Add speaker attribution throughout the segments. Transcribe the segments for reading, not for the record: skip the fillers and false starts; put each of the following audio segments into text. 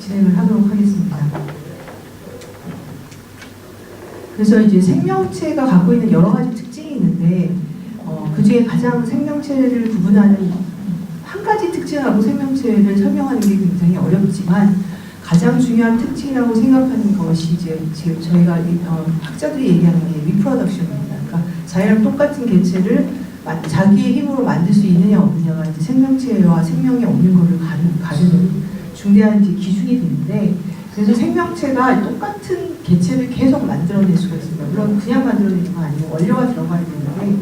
Speaker 1: 진행을 하도록 하겠습니다. 그래서 이제 생명체가 갖고 있는 여러 가지 특징이 있는데 그 중에 가장 생명체를 구분하는 한 가지 특징하고 생명체를 설명하는 게 굉장히 어렵지만 가장 중요한 특징이라고 생각하는 것이 이제 저희가 학자들이 얘기하는 게 리프로덕션입니다. 그러니까 자기랑 똑같은 개체를 자기의 힘으로 만들 수 있느냐 없느냐가 이제 생명체와 생명이 없는 것을 가르는 중대한 이제 기준이 되는데, 그래서 생명체가 똑같은 개체를 계속 만들어낼 수가 있습니다. 물론 그냥 만들어내는 건 아니고 원료가 들어가야 되는데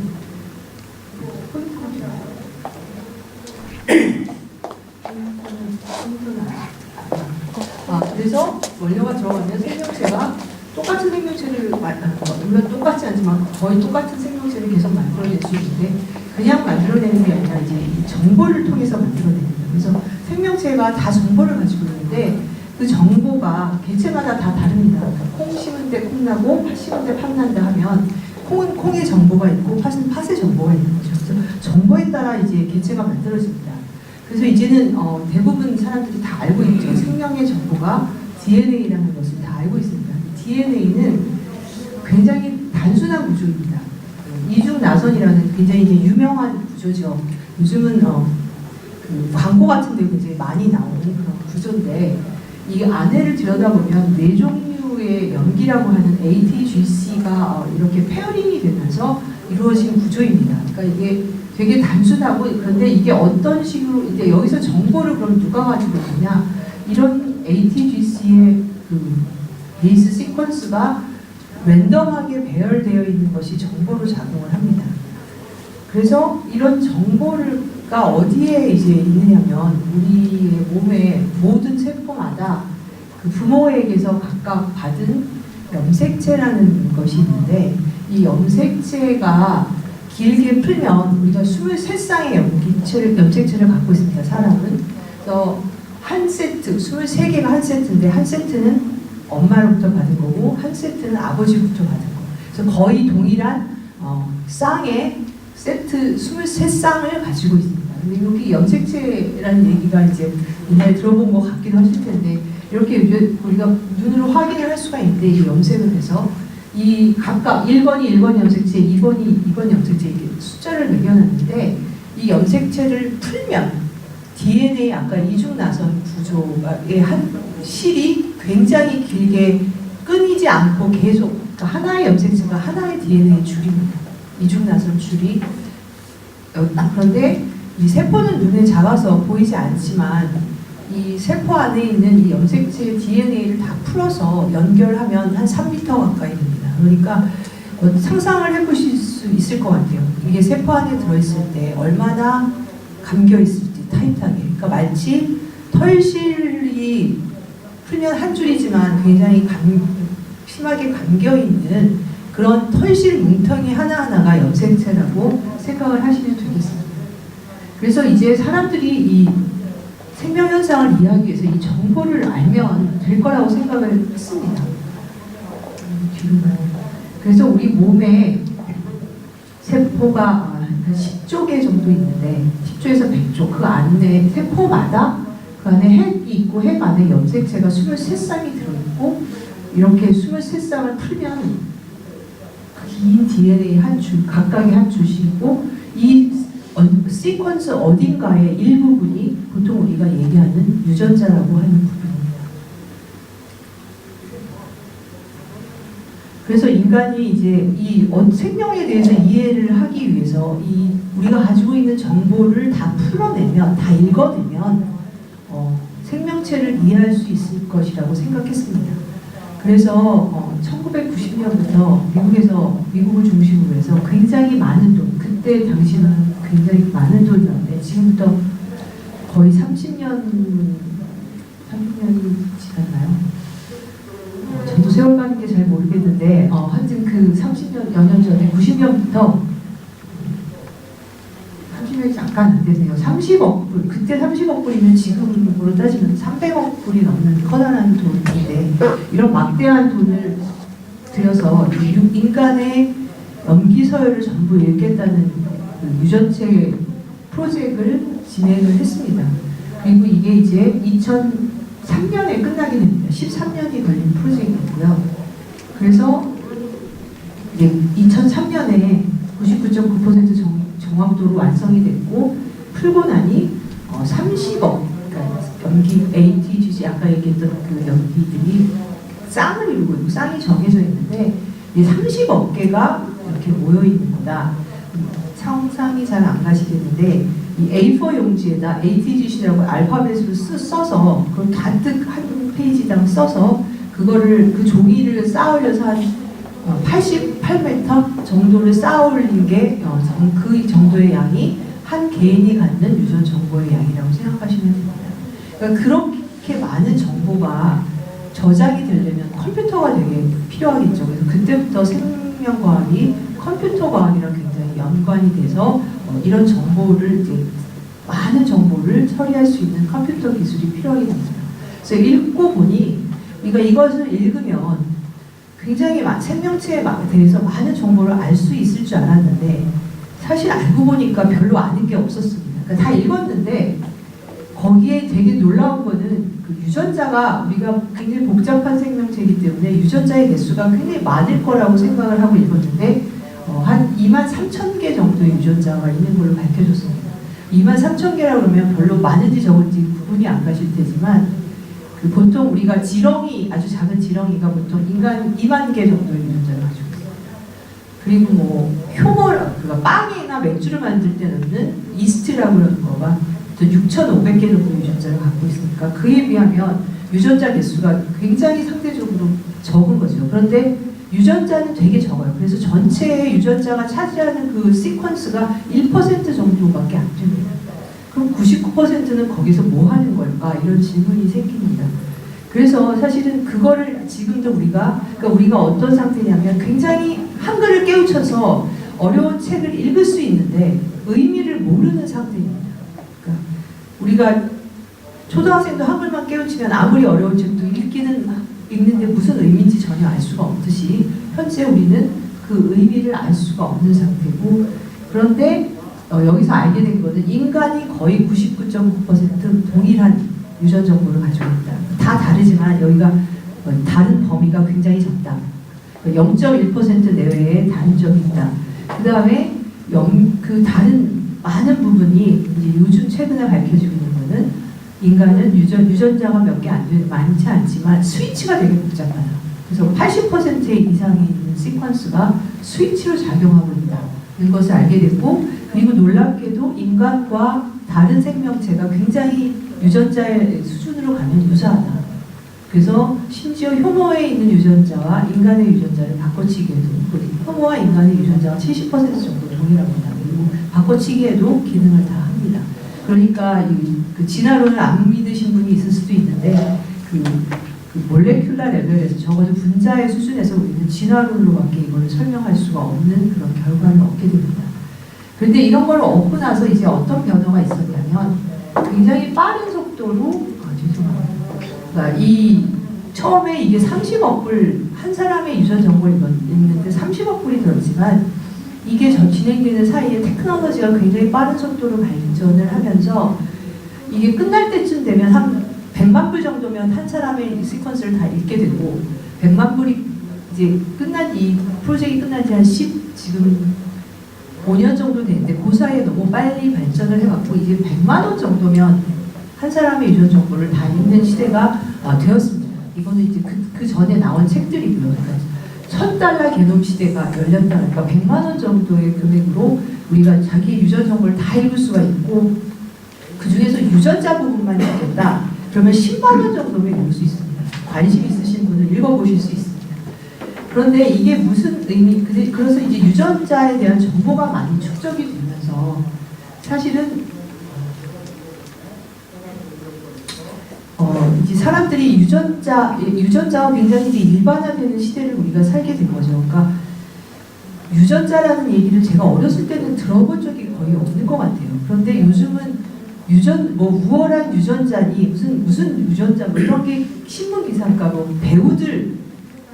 Speaker 1: 그래서 원료가 들어가면 생명체가 똑같은 생명체를 물론 똑같지 않지만 거의 똑같은 생명체를 계속 만들어낼 수 있는데, 그냥 만들어내는 게 아니라 이제 이 정보를 통해서 만들어냅니다. 그래서 생명체가 다 정보를 가지고 있는데 그 정보가 개체마다 다 다릅니다. 콩 심은 데 콩 나고 팥 심은 데 팥 난다 하면 콩은 콩의 정보가 있고 팥은 팥의 정보가 있는 거죠. 그래서 정보에 따라 이제 개체가 만들어집니다. 그래서 이제는 대부분 사람들이 다 알고 있죠. 생명의 정보가 DNA라는 것을 다 알고 있습니다. DNA는 굉장히 단순한 구조입니다. 이중나선이라는 굉장히 이제 유명한 구조죠. 요즘은 그 광고 같은 데 굉장히 많이 나오는 그런 구조인데, 이 안에를 들여다보면 네 종류의 염기라고 하는 ATGC가 이렇게 페어링이 되면서 이루어진 구조입니다. 그러니까 이게 되게 단순하고, 그런데 이게 어떤 식으로 이제 여기서 정보를 그럼 누가 가지고 있느냐, 이런 ATGC의 그 베이스 시퀀스가 랜덤하게 배열되어 있는 것이 정보로 작용을 합니다. 그래서 이런 정보가 어디에 이제 있느냐면 우리의 몸의 모든 세포마다 그 부모에게서 각각 받은 염색체라는 것이 있는데, 이 염색체가 길게 풀면 우리가 23쌍의 염색체를 갖고 있습니다. 사람은. 그래서 한 세트, 23개가 한 세트인데 한 세트는 엄마로부터 받은 거고 한 세트는 아버지부터 받은 거. 그래서 거의 동일한 쌍의 세트 23쌍을 가지고 있습니다. 근데 여기 염색체라는 얘기가 이제 옛날에 들어본 것 같기도 하실 텐데, 이렇게 우리가 눈으로 확인을 할 수가 있는데, 이 염색을 해서 이 각각 1번이 1번 염색체, 2번이 2번 염색체, 이렇게 숫자를 매겨놨는데, 이 염색체를 풀면 DNA, 아까 이중나선 구조의 한 실이 굉장히 길게 끊이지 않고 계속, 그러니까 하나의 염색체가 하나의 DNA 줄입니다. 이중나선 줄이. 그런데 이 세포는 눈에 작아서 보이지 않지만 이 세포 안에 있는 이 염색체의 DNA를 다 풀어서 연결하면 한 3m 가까이 됩니다. 그러니까 상상을 해보실 수 있을 것 같아요. 이게 세포 안에 들어있을 때 얼마나 감겨있을지, 타이트하게. 그러니까 마치 털실이 풀면 한 줄이지만 굉장히 심하게 감겨있는 그런 털실 뭉텅이 하나하나가 염색체라고 생각을 하시면 되겠습니다. 그래서 이제 사람들이 이 생명현상을 이해하기 위해서 이 정보를 알면 될 거라고 생각을 했습니다. 그래서 우리 몸에 세포가 한 10조 개 정도 있는데 10조에서 100조, 그 안에 세포마다 그 안에 핵이 있고 핵 안에 염색체가 23쌍이 들어있고, 이렇게 23쌍을 풀면 긴 DNA 한 줄, 각각의 한 줄씩이고, 이 시퀀스 어딘가의 일부분이 보통 우리가 얘기하는 유전자라고 하는 부분입니다. 그래서 인간이 이제 이 생명에 대해서 이해를 하기 위해서 이 우리가 가지고 있는 정보를 다 풀어내면, 다 읽어내면 생명체를 이해할 수 있을 것이라고 생각했습니다. 그래서 1990년부터 미국을 중심으로 해서 굉장히 많은 돈, 그때 당시는 굉장히 많은 돈이었는데 지금부터 거의 30년이 지났나요? 저도 세월 가는 게 잘 모르겠는데 하여튼 그 30년, 여 년 전에 90년부터 30년이 잠깐 안 되네요. 30억 불, 그때 30억 불이면 지금으로 따지면 300억 불이 넘는 커다란 돈인데, 이런 막대한 돈을 들여서 인간의 염기 서열을 전부 읽겠다는 그 유전체 프로젝트를 진행을 했습니다. 그리고 이게 이제 3년에 끝나게 됩니다. 13년이 걸린 프로젝트이고요. 그래서 2003년에 99.9% 정확도로 완성이 됐고 풀고 나니 30억, 그러니까 연기 ATGC 아까 얘기했던 그 연기들이 쌍을 이루고 있고 쌍이 정해져 있는데 이 30억 개가 이렇게 모여 있는 거다. 상상이 잘 안 가시겠는데 이 A4 용지에다 ATGC라고 알파벳으로 써서 그걸 가득 한 페이지당 써서 그거를 그 종이를 쌓으려서 한 88m 정도를 쌓아 올린 게 그 정도의 양이 한 개인이 갖는 유전 정보의 양이라고 생각하시면 됩니다. 그러니까 그렇게 많은 정보가 저장이 되려면 컴퓨터가 되게 필요하겠죠. 그래서 그때부터 생명과학이 컴퓨터과학이랑 굉장히 연관이 돼서 이런 정보를 이제 많은 정보를 처리할 수 있는 컴퓨터 기술이 필요하게 됩니다. 그래서 읽고 보니 우리가 이것을 읽으면 굉장히 생명체에 대해서 많은 정보를 알 수 있을 줄 알았는데 사실 알고 보니까 별로 아는 게 없었습니다. 그러니까 다 읽었는데 거기에 되게 놀라운 거는 그 유전자가 우리가 굉장히 복잡한 생명체이기 때문에 유전자의 개수가 굉장히 많을 거라고 생각을 하고 읽었는데 한 23,000개 정도의 유전자가 있는 걸로 밝혀졌습니다. 23,000개라고 그러면 별로 많은지 적은지 구분이 안 가실 테지만 그 보통 우리가 지렁이, 아주 작은 지렁이가 보통 인간 2만 개 정도의 유전자를 가지고 있습니다. 그리고 뭐 그러니까 빵이나 맥주를 만들 때 넣는 이스트라고 하는 거가 6,500개 정도의 유전자를 갖고 있으니까 그에 비하면 유전자 개수가 굉장히 상대적으로 적은 거죠. 그런데 유전자는 되게 적어요. 그래서 전체의 유전자가 차지하는 그 시퀀스가 1% 정도밖에 안 됩니다. 그럼 99%는 거기서 뭐 하는 걸까? 이런 질문이 생깁니다. 그래서 사실은 그거를 지금도 그러니까 우리가 어떤 상태냐면 굉장히 한글을 깨우쳐서 어려운 책을 읽을 수 있는데 의미를 모르는 상태입니다. 그러니까 우리가 초등학생도 한글만 깨우치면 아무리 어려운 책도 읽는데 무슨 의미인지 전혀 알 수가 없듯이 현재 우리는 그 의미를 알 수가 없는 상태고 그런데 여기서 알게 된 거는 인간이 거의 99.9% 동일한 유전 정보를 가지고 있다. 다 다르지만 여기가 다른 범위가 굉장히 적다. 0.1% 내외에 다른 점이 있다. 그 다음에 그 다른 많은 부분이 이제 요즘 최근에 밝혀지고 있는 거는 인간은 유전자가 몇 개 많지 않지만 스위치가 되게 복잡하다. 그래서 80% 이상이 있는 시퀀스가 스위치로 작용하고 있다. 이런 것을 알게 됐고 그리고 놀랍게도 인간과 다른 생명체가 굉장히 유전자의 수준으로 가면 유사하다. 그래서 심지어 효모에 있는 유전자와 인간의 유전자를 바꿔치기해도 효모와 인간의 유전자가 70% 정도 동일합니다. 그리고 바꿔치기에도 기능을 다 합니다. 그러니까 그 진화론을 안 믿으신 분이 있을 수도 있는데 그 몰레큘라 레벨에서 적어도 분자의 수준에서 우리는 진화론으로밖에 이걸 설명할 수가 없는 그런 결과를 얻게 됩니다. 그런데 이런 걸 얻고 나서 이제 어떤 변화가 있었냐면 굉장히 빠른 속도로 죄송합니다. 그러니까 처음에 이게 30억 불 한 사람의 유전 정보를 읽는데 30억 불이 들었지만 이게 진행되는 사이에 테크놀로지가 굉장히 빠른 속도로 발전을 하면서 이게 끝날 때쯤 되면 한 100만 불 정도면 한 사람의 시퀀스를 다 읽게 되고 100만 불이 이제 이 프로젝트가 끝난 지 한 지금 5년 정도 됐는데 그 사이에 너무 빨리 발전을 해갖고 이제 100만 원 정도면 한 사람의 유전 정보를 다 읽는 시대가 되었습니다. 이거는 이제 그 전에 나온 책들이고요. 그러니까 $1,000 개놈 시대가 열렸다. 그러니까 100만 원 정도의 금액으로 우리가 자기 유전 정보를 다 읽을 수가 있고 그 중에서 유전자 부분만 읽겠다. 그러면 10만 원 정도면 읽을 수 있습니다. 관심 있으신 분은 읽어보실 수 있습니다. 그런데 이게 무슨 그래서 이제 유전자에 대한 정보가 많이 축적이 되면서 사실은 이제 사람들이 유전자가 굉장히 이제 일반화되는 시대를 우리가 살게 된 거죠. 그러니까 유전자라는 얘기를 제가 어렸을 때는 들어본 적이 거의 없는 것 같아요. 그런데 요즘은 우월한 유전자니 무슨 유전자 이런 게 신문 기사니까 배우들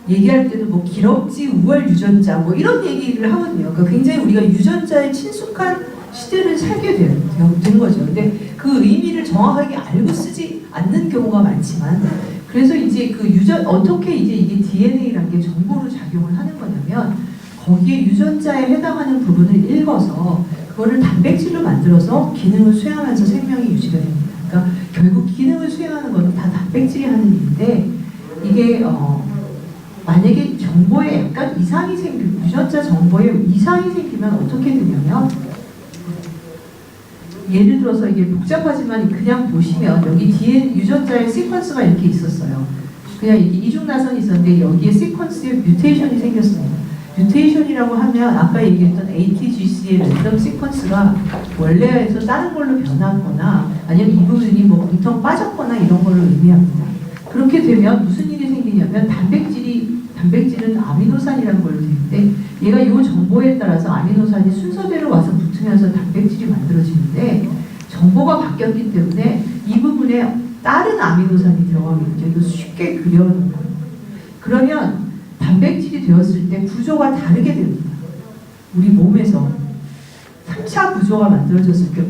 Speaker 1: 얘기할 때도 기럭지 우월 유전자 이런 얘기를 하거든요. 그러니까 굉장히 우리가 유전자에 친숙한 시대를 살게 된 거죠. 근데 그 의미를 정확하게 알고 쓰지 않는 경우가 많지만, 그래서 이제 그 어떻게 이제 이게 DNA라는 게 정보로 작용을 하는 거냐면, 거기에 유전자에 해당하는 부분을 읽어서 그거를 단백질로 만들어서 기능을 수행하면서 생명이 유지가 됩니다. 그러니까 결국 기능을 수행하는 것은 다 단백질이 하는 일인데, 이게 만약에 정보에 약간 이상이 유전자 정보에 이상이 생기면 어떻게 되냐면, 예를 들어서 이게 복잡하지만 그냥 보시면 여기 뒤에 유전자의 시퀀스가 이렇게 있었어요. 그냥 이렇게 이중나선이 있었는데 여기에 시퀀스에 뮤테이션이 생겼습니다. 뮤테이션이라고 하면 아까 얘기했던 ATGC의 랜덤 시퀀스가 원래에서 다른 걸로 변하거나 아니면 이 부분이 뭐 뭉텅 빠졌거나 이런 걸로 의미합니다. 그렇게 되면 무슨 일이 생기냐면 단백질은 아미노산이라는 걸로 되는데, 얘가 이 정보에 따라서 아미노산이 순서대로 와서 붙으면서 단백질이 만들어지는데, 정보가 바뀌었기 때문에 이 부분에 다른 아미노산이 들어가게 되죠. 이거 쉽게 그려놓은 거예요. 그러면 단백질이 되었을 때 구조가 다르게 됩니다. 우리 몸에서 3차 구조가 만들어졌을 때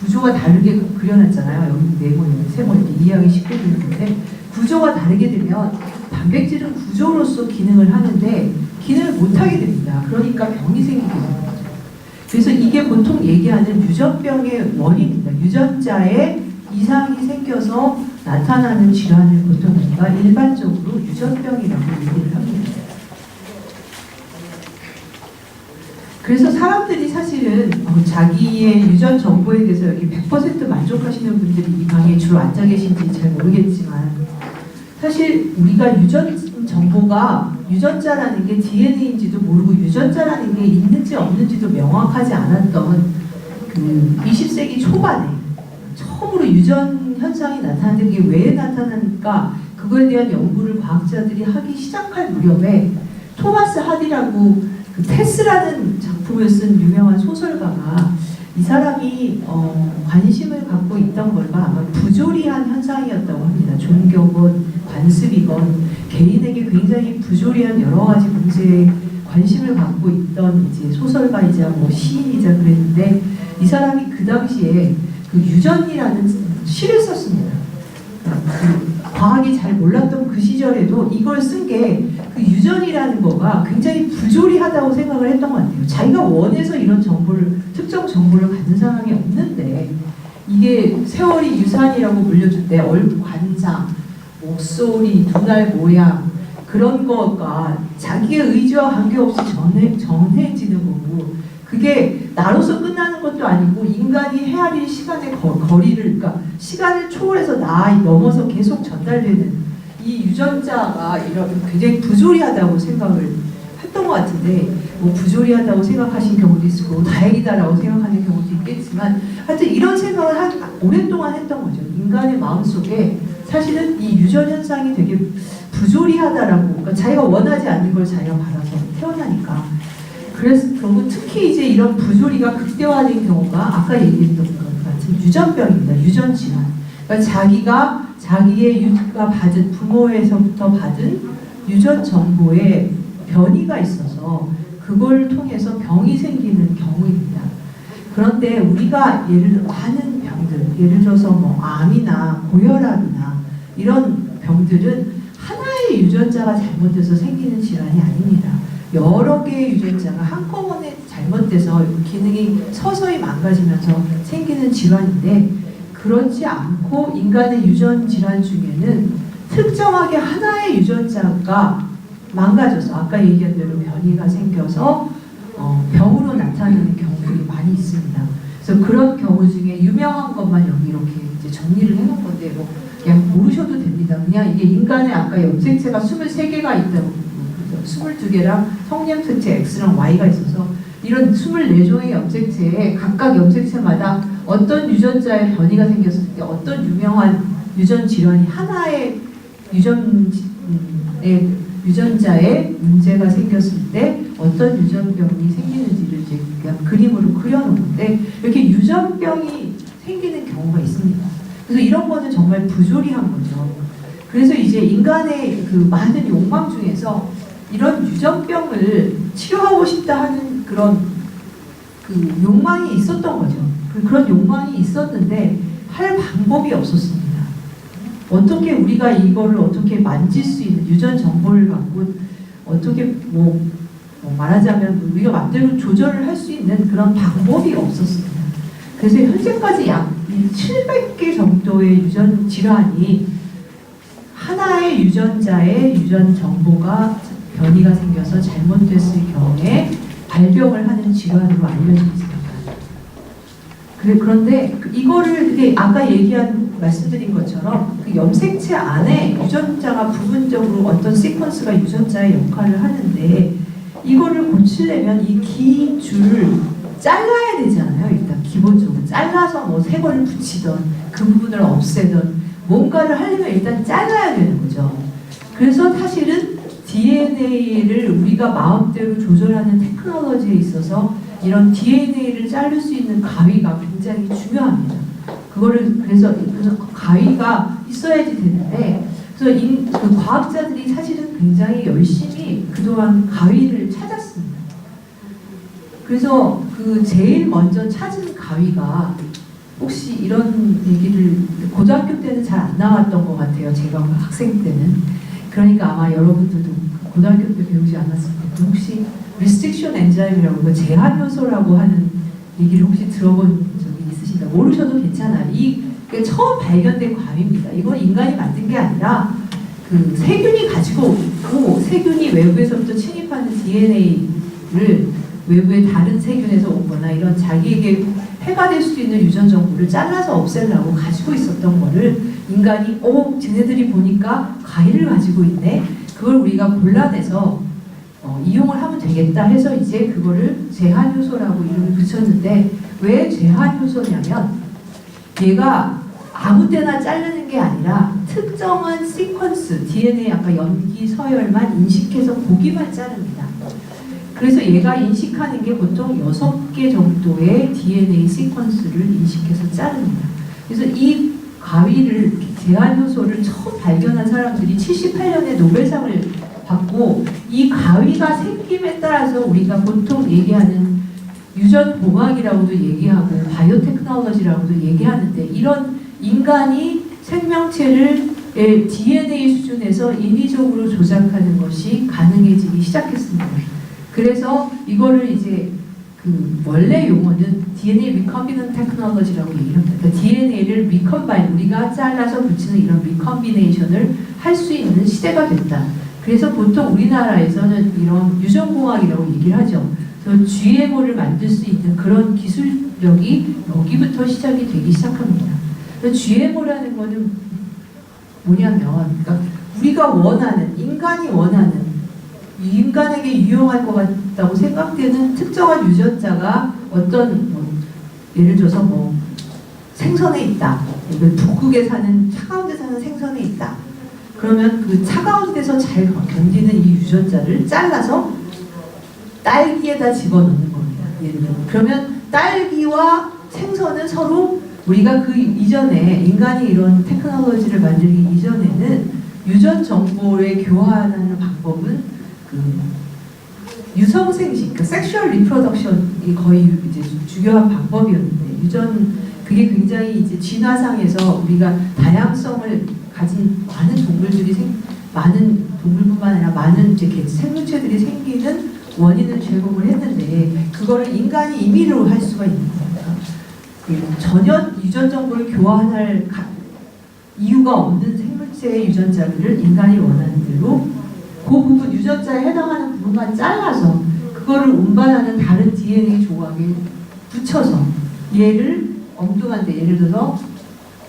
Speaker 1: 구조가 다르게 그려놨잖아요. 여기 4번, 여기 3번 이렇게 이해하기 쉽게 되는데, 구조가 다르게 되면 단백질은 구조로서 기능을 하는데 기능을 못하게 됩니다. 그러니까 병이 생기게 되는 거죠. 그래서 이게 보통 얘기하는 유전병의 원인입니다. 유전자에 이상이 생겨서 나타나는 질환을 보통 우리가 일반적으로 유전병이라고 얘기를 합니다. 그래서 사람들이 사실은 자기의 유전 정보에 대해서 여기 100% 만족하시는 분들이 이 방에 주로 앉아 계신지 잘 모르겠지만, 사실 우리가 유전 정보가 유전자라는 게 DNA인지도 모르고 유전자라는 게 있는지 없는지도 명확하지 않았던 그 20세기 초반에 처음으로 유전 현상이 나타나는데, 그게 왜 나타나니까 그거에 대한 연구를 과학자들이 하기 시작할 무렵에 토마스 하디라고 그 테스라는 작품을 쓴 유명한 소설가가, 이 사람이 관심을 갖고 있던 걸까 아마 부조리한 현상이었다고 합니다. 종교건 관습이건 개인에게 굉장히 부조리한 여러 가지 문제에 관심을 갖고 있던 이제 소설가이자 뭐 시인이자 그랬는데, 이 사람이 그 당시에 그 유전이라는 시를 썼습니다. 그 과학이 잘 몰랐던 그 시절에도 이걸 쓴 게 그 유전이라는 거가 굉장히 부조리하다고 생각을 했던 것 같아요. 자기가 원해서 이런 정보를, 특정 정보를 갖는 상황이 없는데, 이게 세월이 유산이라고 물려줄 때 관상, 목소리, 눈알 모양 그런 거가 자기의 의지와 관계없이 정해지는 거고, 그게 나로서 끝나는 것도 아니고 인간이 헤아릴 시간의 거리를, 그러니까 시간을 초월해서 넘어서 계속 전달되는 이 유전자가 이런 굉장히 부조리하다고 생각을 했던 것 같은데, 뭐 부조리하다고 생각하신 경우도 있을 거고 다행이다라고 생각하는 경우도 있겠지만, 하여튼 이런 생각을 오랫동안 했던 거죠. 인간의 마음속에 사실은 이 유전 현상이 되게 부조리하다라고, 그러니까 자기가 원하지 않는 걸 자기가 받아서 태어나니까. 그래서 결국 특히 이제 이런 부조리가 극대화된 경우가 아까 얘기했던 것 같은 유전병입니다. 유전질환. 그러니까 자기가 받은 부모에서부터 받은 유전 정보에 변이가 있어서 그걸 통해서 병이 생기는 경우입니다. 그런데 우리가 많은 병들, 예를 들어서 뭐 암이나 고혈압이나 이런 병들은 하나의 유전자가 잘못돼서 생기는 질환이 아닙니다. 여러 개의 유전자가 한꺼번에 잘못돼서 기능이 서서히 망가지면서 생기는 질환인데, 그렇지 않고 인간의 유전 질환 중에는 특정하게 하나의 유전자가 망가져서 아까 얘기한 대로 변이가 생겨서 병으로 나타나는 경우들이 많이 있습니다. 그래서 그런 경우 중에 유명한 것만 여기 이렇게 이제 정리를 해놓은 건데, 뭐 그냥 모르셔도 됩니다. 그냥 이게 인간의 아까 염색체가 23개가 있다고, 22개랑 성염색체 X랑 Y가 있어서 이런 24종의 염색체에 각각 염색체마다 어떤 유전자의 변이가 생겼을 때 어떤 유명한 유전 질환이 하나의 유전자에 문제가 생겼을 때 어떤 유전병이 생기는지를 이제 그냥 그림으로 그려놓는데, 이렇게 유전병이 생기는 경우가 있습니다. 그래서 이런 거는 정말 부조리한 거죠. 그래서 이제 인간의 그 많은 욕망 중에서 이런 유전병을 치료하고 싶다 하는 그런 그 욕망이 있었던 거죠. 그런 욕망이 있었는데 할 방법이 없었습니다. 어떻게 우리가 이거를 어떻게 만질 수 있는 유전 정보를 갖고 어떻게 말하자면 우리가 마음대로 조절을 할 수 있는 그런 방법이 없었습니다. 그래서 현재까지 약 700개 정도의 유전 질환이 하나의 유전자의 유전 정보가 변이가 생겨서 잘못됐을 경우에 발병을 하는 질환으로 알려져 있습니다. 그런데 이거를 아까 말씀드린 것처럼 그 염색체 안에 유전자가 부분적으로 어떤 시퀀스가 유전자의 역할을 하는데 이거를 고치려면 이 긴 줄을 잘라야 되잖아요. 일단 기본적으로 잘라서 새 거를 붙이던 그 부분을 없애던 뭔가를 하려면 일단 잘라야 되는 거죠. 그래서 사실은 DNA를 우리가 마음대로 조절하는 테크놀로지에 있어서 이런 DNA를 자를 수 있는 가위가 굉장히 중요합니다. 그래서 가위가 있어야지 되는데, 그래서 그 과학자들이 사실은 굉장히 열심히 그동안 가위를 찾았습니다. 그래서 그 제일 먼저 찾은 가위가 혹시 이런 얘기를 고등학교 때는 잘 안 나왔던 것 같아요. 제가 학생 때는. 그러니까 아마 여러분들도 고등학교 때 배우지 않았을 텐데 혹시 restriction enzyme이라고 제한 효소라고 하는 얘기를 혹시 들어본 적이 있으신가? 모르셔도 괜찮아요. 이게 처음 발견된 과입니다. 이건 인간이 만든 게 아니라 그 세균이 가지고 있고 세균이 외부에서부터 침입하는 DNA를 외부의 다른 세균에서 오거나 이런 자기에게 해가 될 수 있는 유전 정보를 잘라서 없애려고 가지고 있었던 거를 인간이 쟤네들이 보니까 가위를 가지고 있네. 그걸 우리가 골라내서 이용을 하면 되겠다 해서 이제 그거를 제한효소라고 이름을 붙였는데 왜 제한효소냐면 얘가 아무 때나 자르는 게 아니라 특정한 시퀀스, DNA 아까 염기 서열만 인식해서 고기만 자릅니다. 그래서 얘가 인식하는 게 보통 6개 정도의 DNA 시퀀스를 인식해서 자릅니다. 그래서 이 가위를, 제한효소를 처음 발견한 사람들이 78년에 노벨상을 받고 이 가위가 생김에 따라서 우리가 보통 얘기하는 유전공학이라고도 얘기하고 바이오테크놀로지라고도 얘기하는데 이런 인간이 생명체를 DNA 수준에서 인위적으로 조작하는 것이 가능해지기 시작했습니다. 그래서 이거를 이제 그 원래 용어는 DNA recombinant technology라고 얘기를 합니다. 그러니까 DNA를 recombine, 우리가 잘라서 붙이는 이런 recombination을 할 수 있는 시대가 됐다. 그래서 보통 우리나라에서는 이런 유전공학이라고 얘기를 하죠. 그래서 GMO를 만들 수 있는 그런 기술력이 여기부터 시작이 되기 시작합니다. GMO라는 거는 뭐냐면, 그러니까 우리가 원하는, 인간이 원하는, 인간에게 유용할 것 같다고 생각되는 특정한 유전자가 어떤 예를 들어서 생선에 있다. 북극에 사는 차가운 데 사는 생선에 있다. 그러면 그 차가운 데서 잘 견디는 이 유전자를 잘라서 딸기에다 집어넣는 겁니다. 예를 들어. 그러면 딸기와 생선은 서로 우리가 그 이전에 인간이 이런 테크놀로지를 만들기 이전에는 유전 정보를 교환하는 방법은 그 유성생식, 그러니까 섹슈얼 리프로덕션이 거의 이제 주요한 방법이었는데 그게 굉장히 이제 진화상에서 우리가 다양성을 가진 많은 동물뿐만 아니라 많은 이제 생물체들이 생기는 원인을 제공을 했는데 그거를 인간이 임의로 할 수가 있는 겁니다. 전혀 유전 정보를 교환할 이유가 없는 생물체의 유전자들을 인간이 원하는 대로 그 부분 유전자에 해당하는 부분만 잘라서 그거를 운반하는 다른 DNA 조각에 붙여서 얘를 엉뚱한데 예를 들어서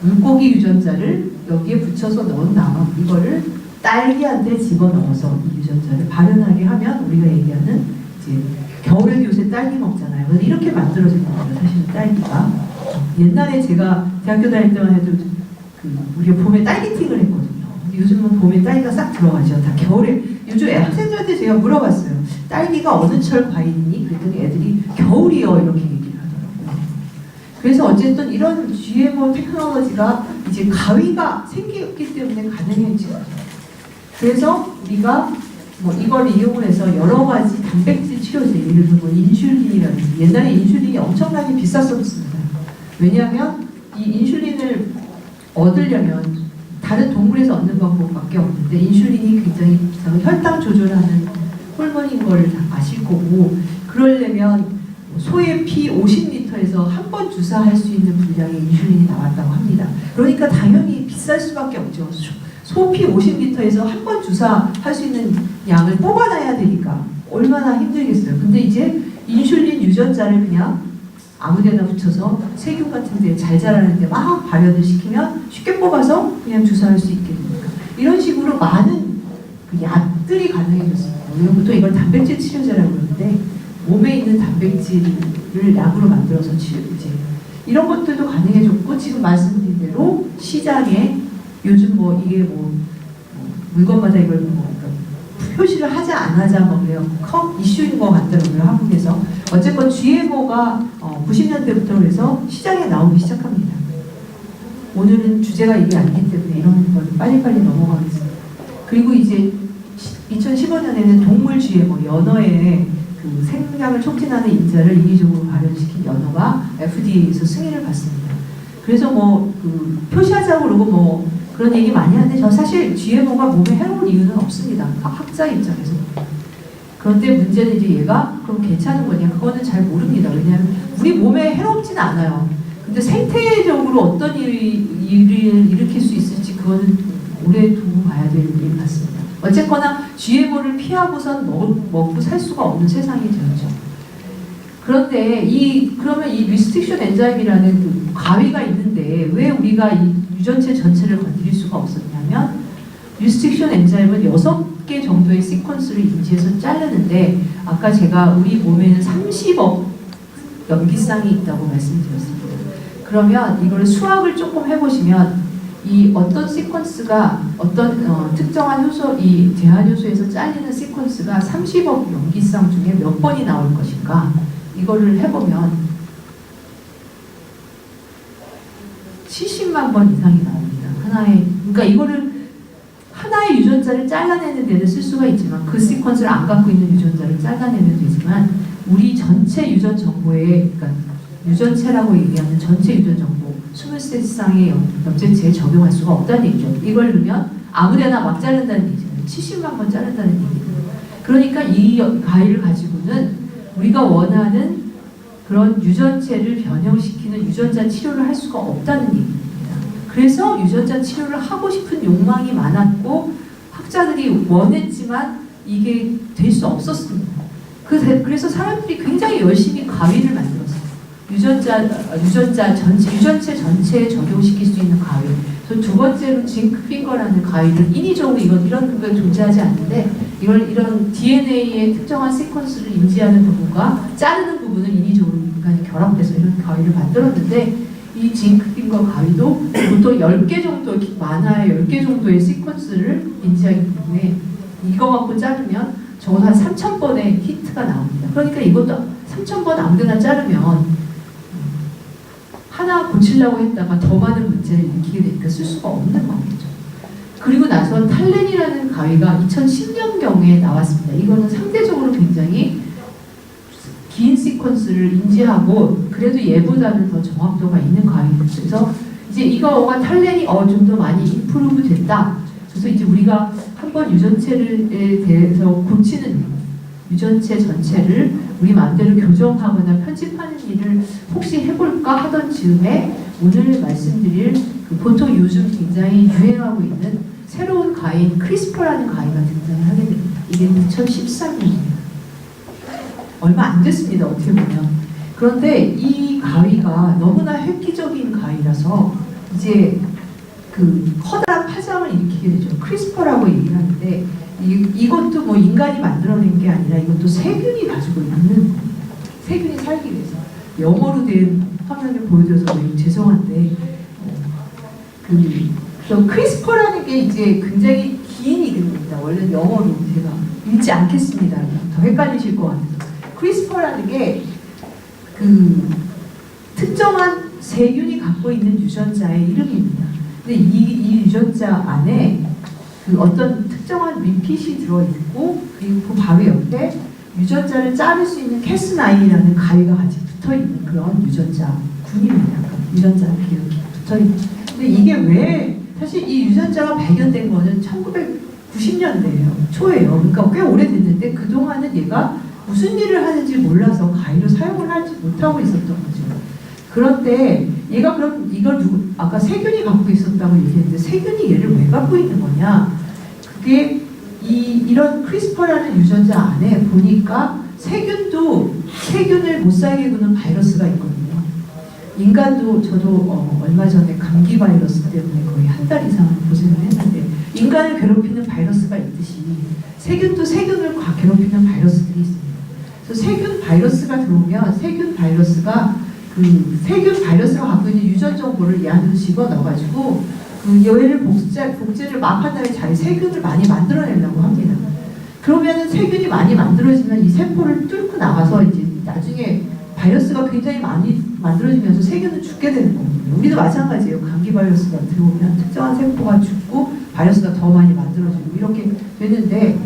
Speaker 1: 물고기 유전자를 여기에 붙여서 넣은 다음 이거를 딸기한테 집어넣어서 이 유전자를 발현하게 하면 우리가 얘기하는 이제 겨울에 요새 딸기 먹잖아요. 그래서 이렇게 만들어진 겁니다. 사실은 딸기가 옛날에 제가 대학교 다닐 때만 해도 우리가 봄에 딸기팅을 했거든요. 요즘은 봄에 딸기가 싹 들어가죠. 다 겨울에 요즘 학생들한테 제가 물어봤어요. 딸기가 어느 철 과일이니? 그랬더니 애들이 겨울이요 이렇게 얘기를 하더라고요. 그래서 어쨌든 이런 GMO 테크놀로지가 이제 가위가 생겼기 때문에 가능해진 거죠. 그래서 우리가 뭐 이걸 이용을 해서 여러 가지 단백질 치료제, 예를 들어 뭐 인슐린이라든지, 옛날에 인슐린이 엄청나게 비쌌었습니다. 왜냐하면 이 인슐린을 얻으려면 다른 동물에서 얻는 방법밖에 없는데, 인슐린이 굉장히 혈당 조절하는 호르몬인 걸 다 아실 거고, 그러려면 소의 피 50리터에서 한 번 주사할 수 있는 분량의 인슐린이 나왔다고 합니다. 그러니까 당연히 비쌀 수밖에 없죠. 소 피 50리터에서 한 번 주사할 수 있는 양을 뽑아놔야 되니까 얼마나 힘들겠어요. 근데 이제 인슐린 유전자를 그냥 아무데나 붙여서 세균 같은 데 잘 자라는 데 막 발현을 시키면 쉽게 뽑아서 그냥 주사할 수 있게 됩니다. 이런 식으로 많은 그 약들이 가능해졌습니다. 우리가 보통 이걸 단백질 치료제라고 그러는데, 몸에 있는 단백질을 약으로 만들어서 치료제, 이런 것들도 가능해졌고, 지금 말씀드린 대로 시장에 요즘 뭐 이게 뭐 물건마다 이걸 뭐 표시를 하자 안 하자 뭐 그래요. 컵 이슈인 것 같더라고요, 한국에서. 어쨌건 GMO가 90년대부터 그래서 시장에 나오기 시작합니다. 오늘은 주제가 이게 아니기 때문에 이런 걸 빨리빨리 넘어가겠습니다. 그리고 이제 2015년에는 동물 GMO, 연어의 그 생장을 촉진하는 인자를 인위적으로 발현시킨 연어가 FDA에서 승인을 받습니다. 그래서 뭐 그 표시하자고 그러고 뭐 그런 얘기 많이 하는데, 저 사실 GMO가 몸에 해로운 이유는 없습니다. 학자 입장에서. 그런데 문제는 이제 얘가 그럼 괜찮은 거냐? 그거는 잘 모릅니다. 왜냐하면 우리 몸에 해롭진 않아요. 근데 생태적으로 어떤 일을 일으킬 수 있을지 그거는 오래 두고 봐야 될 일 같습니다. 어쨌거나 GMO를 피하고선 먹고 살 수가 없는 세상이 되었죠. 그런데 그러면 이 리스트릭션 엔자임이라는 그 가위가 있는데 왜 우리가 이 유전체 전체를 건드릴 수가 없었냐면, 리스트릭션 엔자임은 6개 정도의 시퀀스를 인지해서 자르는데, 아까 제가 우리 몸에는 30억 염기쌍이 있다고 말씀드렸습니다. 그러면 이걸 수학을 조금 해보시면 이 어떤 시퀀스가 어떤 특정한 효소, 이 제한 효소에서 잘리는 시퀀스가 30억 염기쌍 중에 몇 번이 나올 것인가, 이거를 해보면 70만 번 이상이 나옵니다. 그러니까 이거를 하나의 유전자를 잘라내는 데는 쓸 수가 있지만, 그 시퀀스를 안 갖고 있는 유전자를 잘라내면 되지만, 우리 전체 유전 정보에, 그러니까 유전체라고 얘기하는 전체 유전 정보 23쌍의 염전체에 적용할 수가 없다는 얘기죠. 이걸 넣으면 아무데나 막 자른다는 얘기죠. 70만 번 자른다는 얘기죠. 그러니까 이 가위를 가지고는 우리가 원하는 그런 유전체를 변형시키는 유전자 치료를 할 수가 없다는 얘기입니다. 그래서 유전자 치료를 하고 싶은 욕망이 많았고, 학자들이 원했지만 이게 될 수 없었습니다. 그래서 사람들이 굉장히 열심히 가위를 만들었어요. 유전체 전체에 적용시킬 수 있는 가위. 두 번째로 징크핑거라는 가위를 인위적으로 이런 게 존재하지 않는데, 이런 DNA의 특정한 시퀀스를 인지하는 부분과 자르는 부분을 인위적으로 인간이 결합해서 이런 가위를 만들었는데, 이 징크핑거 가위도 보통 10개 정도, 만화의 10개 정도의 시퀀스를 인지하기 때문에 이거 갖고 자르면 적어도 한 3,000번의 히트가 나옵니다. 그러니까 이것도 3,000번 아무데나 자르면 하나 고치려고 했다가 더 많은 문제를 일으키게 되니까 쓸 수가 없는 거겠죠. 그리고 나서 탈렌이라는 가위가 2010년경에 나왔습니다. 이거는 상대적으로 굉장히 긴 시퀀스를 인지하고 그래도 얘보다는 더 정확도가 있는 가위입니다. 그래서 이제 이거가 탈렌이 좀 더 많이 임프루브 됐다. 그래서 이제 우리가 한번 유전체에 대해서 고치는, 유전체 전체를 우리 마음대로 교정하거나 편집하는 일을 혹시 해볼까 하던 즈음에 오늘 말씀드릴 보통 요즘 굉장히 유행하고 있는 새로운 가위인 크리스퍼라는 가위가 등장을 하게 됩니다. 이게 2013년입니다. 얼마 안 됐습니다, 어떻게 보면. 그런데 이 가위가 너무나 획기적인 가위라서 이제 커다란 파장을 일으키게 되죠. 크리스퍼라고 얘기를 하는데, 이것도 뭐 인간이 만들어낸 게 아니라 이것도 세균이 가지고 있는 겁니다. 세균이 살기 위해서. 영어로 된 화면을 보여드려서 죄송한데, 그래서 크리스퍼라는 게 이제 굉장히 긴 이름입니다. 원래 영어로 제가 읽지 않겠습니다. 더 헷갈리실 것 같아서. 크리스퍼라는 게 특정한 세균이 갖고 있는 유전자의 이름입니다. 근데 이 유전자 안에 어떤 특정한 리핏이 들어있고 그리고 그 바로 옆에 유전자를 자를 수 있는 캐스나인이라는 가위가 같이 붙어있는 그런 유전자 군입니다. 유전자 이렇게 붙어있는. 근데 이게 왜 사실 이 유전자가 발견된 거는 1990년대예요. 초예요. 그러니까 꽤 오래됐는데 그동안은 얘가 무슨 일을 하는지 몰라서 가위로 사용을 하지 못하고 있었던 거죠. 그런데 얘가 그럼 이걸 아까 세균이 갖고 있었다고 얘기했는데 세균이 얘를 왜 갖고 있는 거냐? 그게 이런 크리스퍼라는 유전자 안에 보니까 세균을 못 살게 구는 바이러스가 있거든요. 인간도 저도 얼마 전에 감기 바이러스 때문에 거의 한 달 이상 고생을 했는데 인간을 괴롭히는 바이러스가 있듯이 세균도 세균을 괴롭히는 바이러스들이 있습니다. 그래서 세균 바이러스가 들어오면 세균 바이러스가 갖고 있는 유전 정보를 이 안으로 집어넣어가지고 그 얘를 복제를 막 한 다음에 자기 세균을 많이 만들어내려고 합니다. 그러면은 세균이 많이 만들어지면 이 세포를 뚫고 나가서 이제 나중에 바이러스가 굉장히 많이 만들어지면서 세균은 죽게 되는 거거든요. 우리도 마찬가지예요. 감기 바이러스가 들어오면 특정한 세포가 죽고 바이러스가 더 많이 만들어지고 이렇게 되는데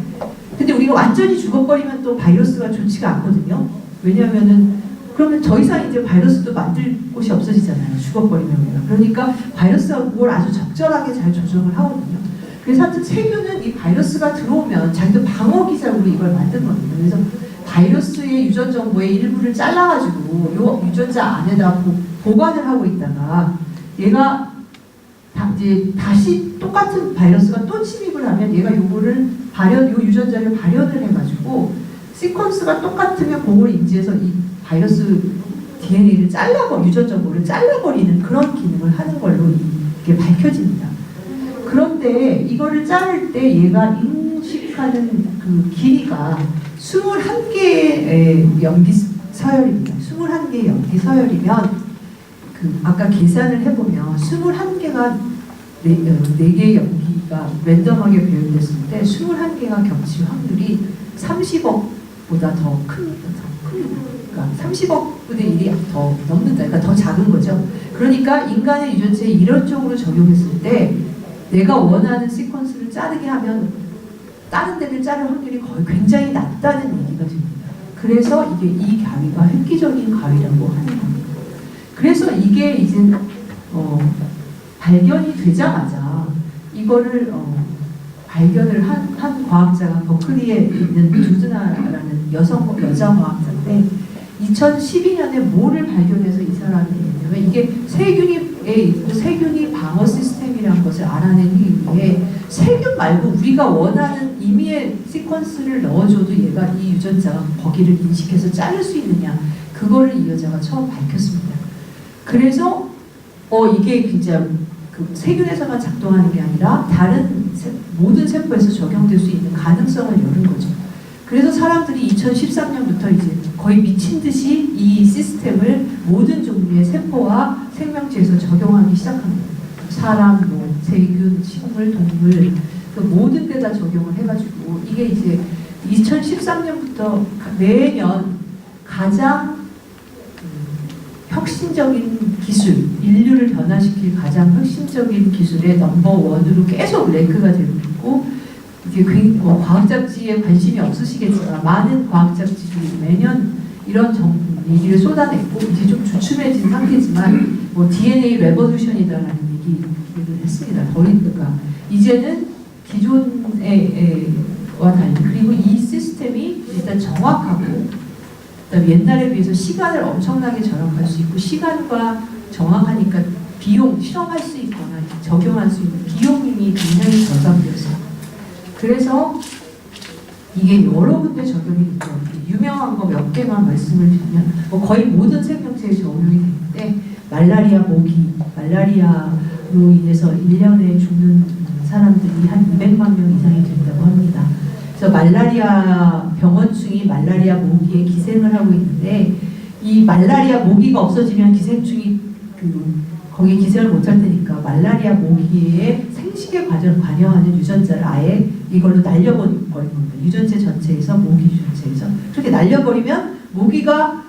Speaker 1: 근데 우리가 완전히 죽어버리면 또 바이러스가 좋지가 않거든요. 왜냐하면은 그러면 더 이상 이제 바이러스도 만들 곳이 없어지잖아요. 죽어버리면. 그러니까 바이러스가 그걸 아주 적절하게 잘 조정을 하거든요. 그래서 하여튼 세균은 이 바이러스가 들어오면 자기도 방어기작으로 이걸 만든 겁니다. 그래서 바이러스의 유전 정보의 일부를 잘라가지고 요 유전자 안에다 보관을 하고 있다가 얘가 이제 다시 똑같은 바이러스가 또 침입을 하면 얘가 요 유전자를 발현을 해가지고 시퀀스가 똑같으면 그걸 인지해서 이 바이러스 DNA를 유전 정보를 잘라버리는 그런 기능을 하는 걸로 이게 밝혀집니다. 그런데 이거를 자를 때 얘가 인식하는 그 길이가 21개의 연기 서열입니다. 21개의 연기 서열이면 아까 계산을 해보면 21개가 4개의 연기가 랜덤하게 배열됐을 때 21개가 겹칠 확률이 30억보다 더 큽니다. 그러니까 30억분의 1이 더 넘는다. 그러니까 더 작은 거죠. 그러니까 인간의 유전체에 이런 쪽으로 적용했을 때 내가 원하는 시퀀스를 자르게 하면 다른 데를 자를 확률이 거의 굉장히 낮다는 얘기가 됩니다. 그래서 이게 이 가위가 획기적인 가위라고 하는 겁니다. 그래서 이게 이제 발견이 되자마자 이거를 발견을 한 과학자가 버클리에 있는 두드나라는 여자 과학자인데 2012년에 뭐를 발견해서 이 사람이 했냐면 이게 세균이 방어 시스템이라는 것을 알아내기 위해 세균 말고 우리가 원하는 임의의 시퀀스를 넣어줘도 얘가 이 유전자가 거기를 인식해서 자를 수 있느냐 그거를 이 여자가 처음 밝혔습니다. 그래서 이게 진짜 그 세균에서만 작동하는 게 아니라 다른 모든 세포에서 적용될 수 있는 가능성을 여는 거죠. 그래서 사람들이 2013년부터 이제 거의 미친 듯이 이 시스템을 모든 종류의 세포와 생명체에서 적용하기 시작합니다. 사람, 세균, 식물, 동물 그 모든 데다 적용을 해가지고 이게 이제 2013년부터 매년 가장 혁신적인 기술, 인류를 변화시킬 가장 혁신적인 기술의 넘버1으로 계속 랭크가 되고 있고 이게 과학 잡지에 관심이 없으시겠지만 많은 과학 잡지들이 매년 이런 얘기를 쏟아냈고 이제 좀 주춤해진 상태지만 DNA 레버루션이다라는 얘기를 했습니다. 그러니까 이제는 기존와 달리 그리고 이 시스템이 일단 정확하고 그다음에 옛날에 비해서 시간을 엄청나게 절약할 수 있고 시간과 정확하니까 실험할 수 있거나 적용할 수 있는 비용이 굉장히 절감돼서 그래서 이게 여러 군데 적용이 있죠. 유명한 거 몇 개만 말씀을 드리면 거의 모든 생명체에 적용이 되는데 말라리아로 인해서 1년에 죽는 사람들이 한 200만 명 이상이 된다고 합니다. 그래서 말라리아 병원충이 말라리아 모기에 기생을 하고 있는데 이 말라리아 모기가 없어지면 기생충이 거기에 기생을 못할 테니까 말라리아 모기의 생식에 관여하는 유전자를 아예 이걸로 날려버리는 겁니다. 유전체 전체에서 모기 유전체에서 그렇게 날려버리면 모기가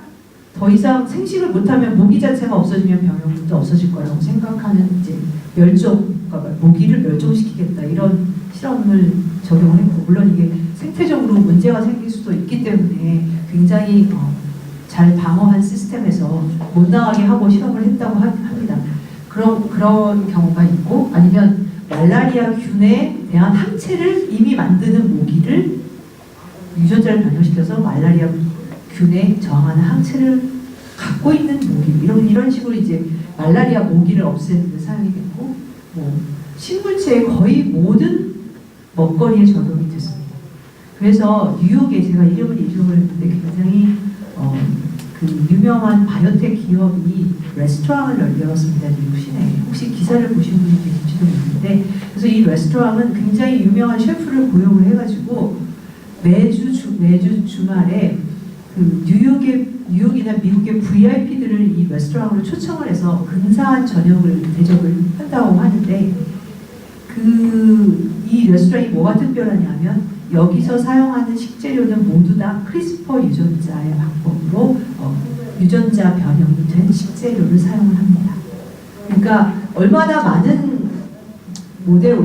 Speaker 1: 더 이상 생식을 못하면 모기 자체가 없어지면 병용도 없어질 거라고 생각하는 이제 그러니까 모기를 멸종시키겠다 이런 실험을 적용을 했고, 물론 이게 생태적으로 문제가 생길 수도 있기 때문에 굉장히 잘 방어한 시스템에서 못 나가게 하고 실험을 했다고 합니다. 그런 경우가 있고, 아니면 말라리아 균에 대한 항체를 이미 만드는 모기를 유전자를 변형시켜서 말라리아 균에 저항하는 항체를 갖고 있는 모기, 이런 식으로 이제 말라리아 모기를 없애는 데 사용이 됐고, 뭐 식물체의 거의 모든 먹거리에 적용이 됐습니다. 그래서 뉴욕에 제가 이름을 잊어버렸는데 굉장히 그 유명한 바이오텍 기업이 레스토랑을 열었습니다. 뉴욕 시내에. 혹시 기사를 보신 분이 계실지도 모르는데, 그래서 이 레스토랑은 굉장히 유명한 셰프를 고용을 해가지고 매주 주말에 그 뉴욕이나 미국의 VIP들을 이 레스토랑으로 초청을 해서 근사한 저녁을 대접을 한다고 하는데, 이 레스토랑이 뭐가 특별하냐면 여기서 사용하는 식재료는 모두 다 크리스퍼 유전자의 방법으로 유전자 변형이 된 식재료를 사용을 합니다. 그러니까 얼마나 많은 모델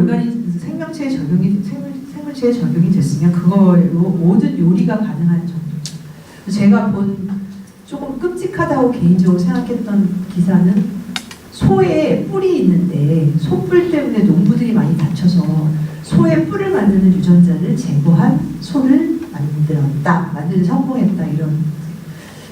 Speaker 1: 생명체에 적용이 됐으면 그걸로 모든 요리가 가능한 정도. 제가 본 조금 끔찍하다고 개인적으로 생각했던 기사는 소의 뿔이 있는데 소뿔 때문에 농부들이 많이 다쳐서 소의 뿔을 만드는 유전자를 제거한 소를 만들어 성공했다, 이런.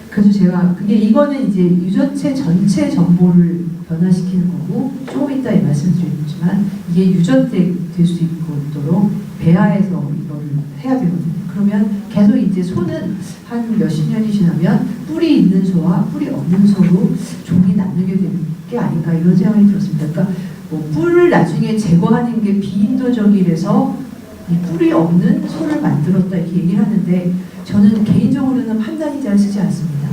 Speaker 1: 그래서 제가 이거는 이제 유전체 전체 정보를 변화시키는 거고, 조금 이따 말씀드리겠지만 이게 유전될 수 있도록 배아에서 이거를 해야 되거든요. 그러면 계속 이제 소는 한 몇십 년이 지나면 뿔이 있는 소와 뿔이 없는 소로 종이 나누게 되는 게 아닌가, 이런 생각이 들었습니다. 그러니까 뭐 뿔을 나중에 제거하는 게 비인도적이라서 이 뿔이 없는 소를 만들었다, 이렇게 얘기를 하는데, 저는 개인적으로는 판단이 잘 쓰지 않습니다.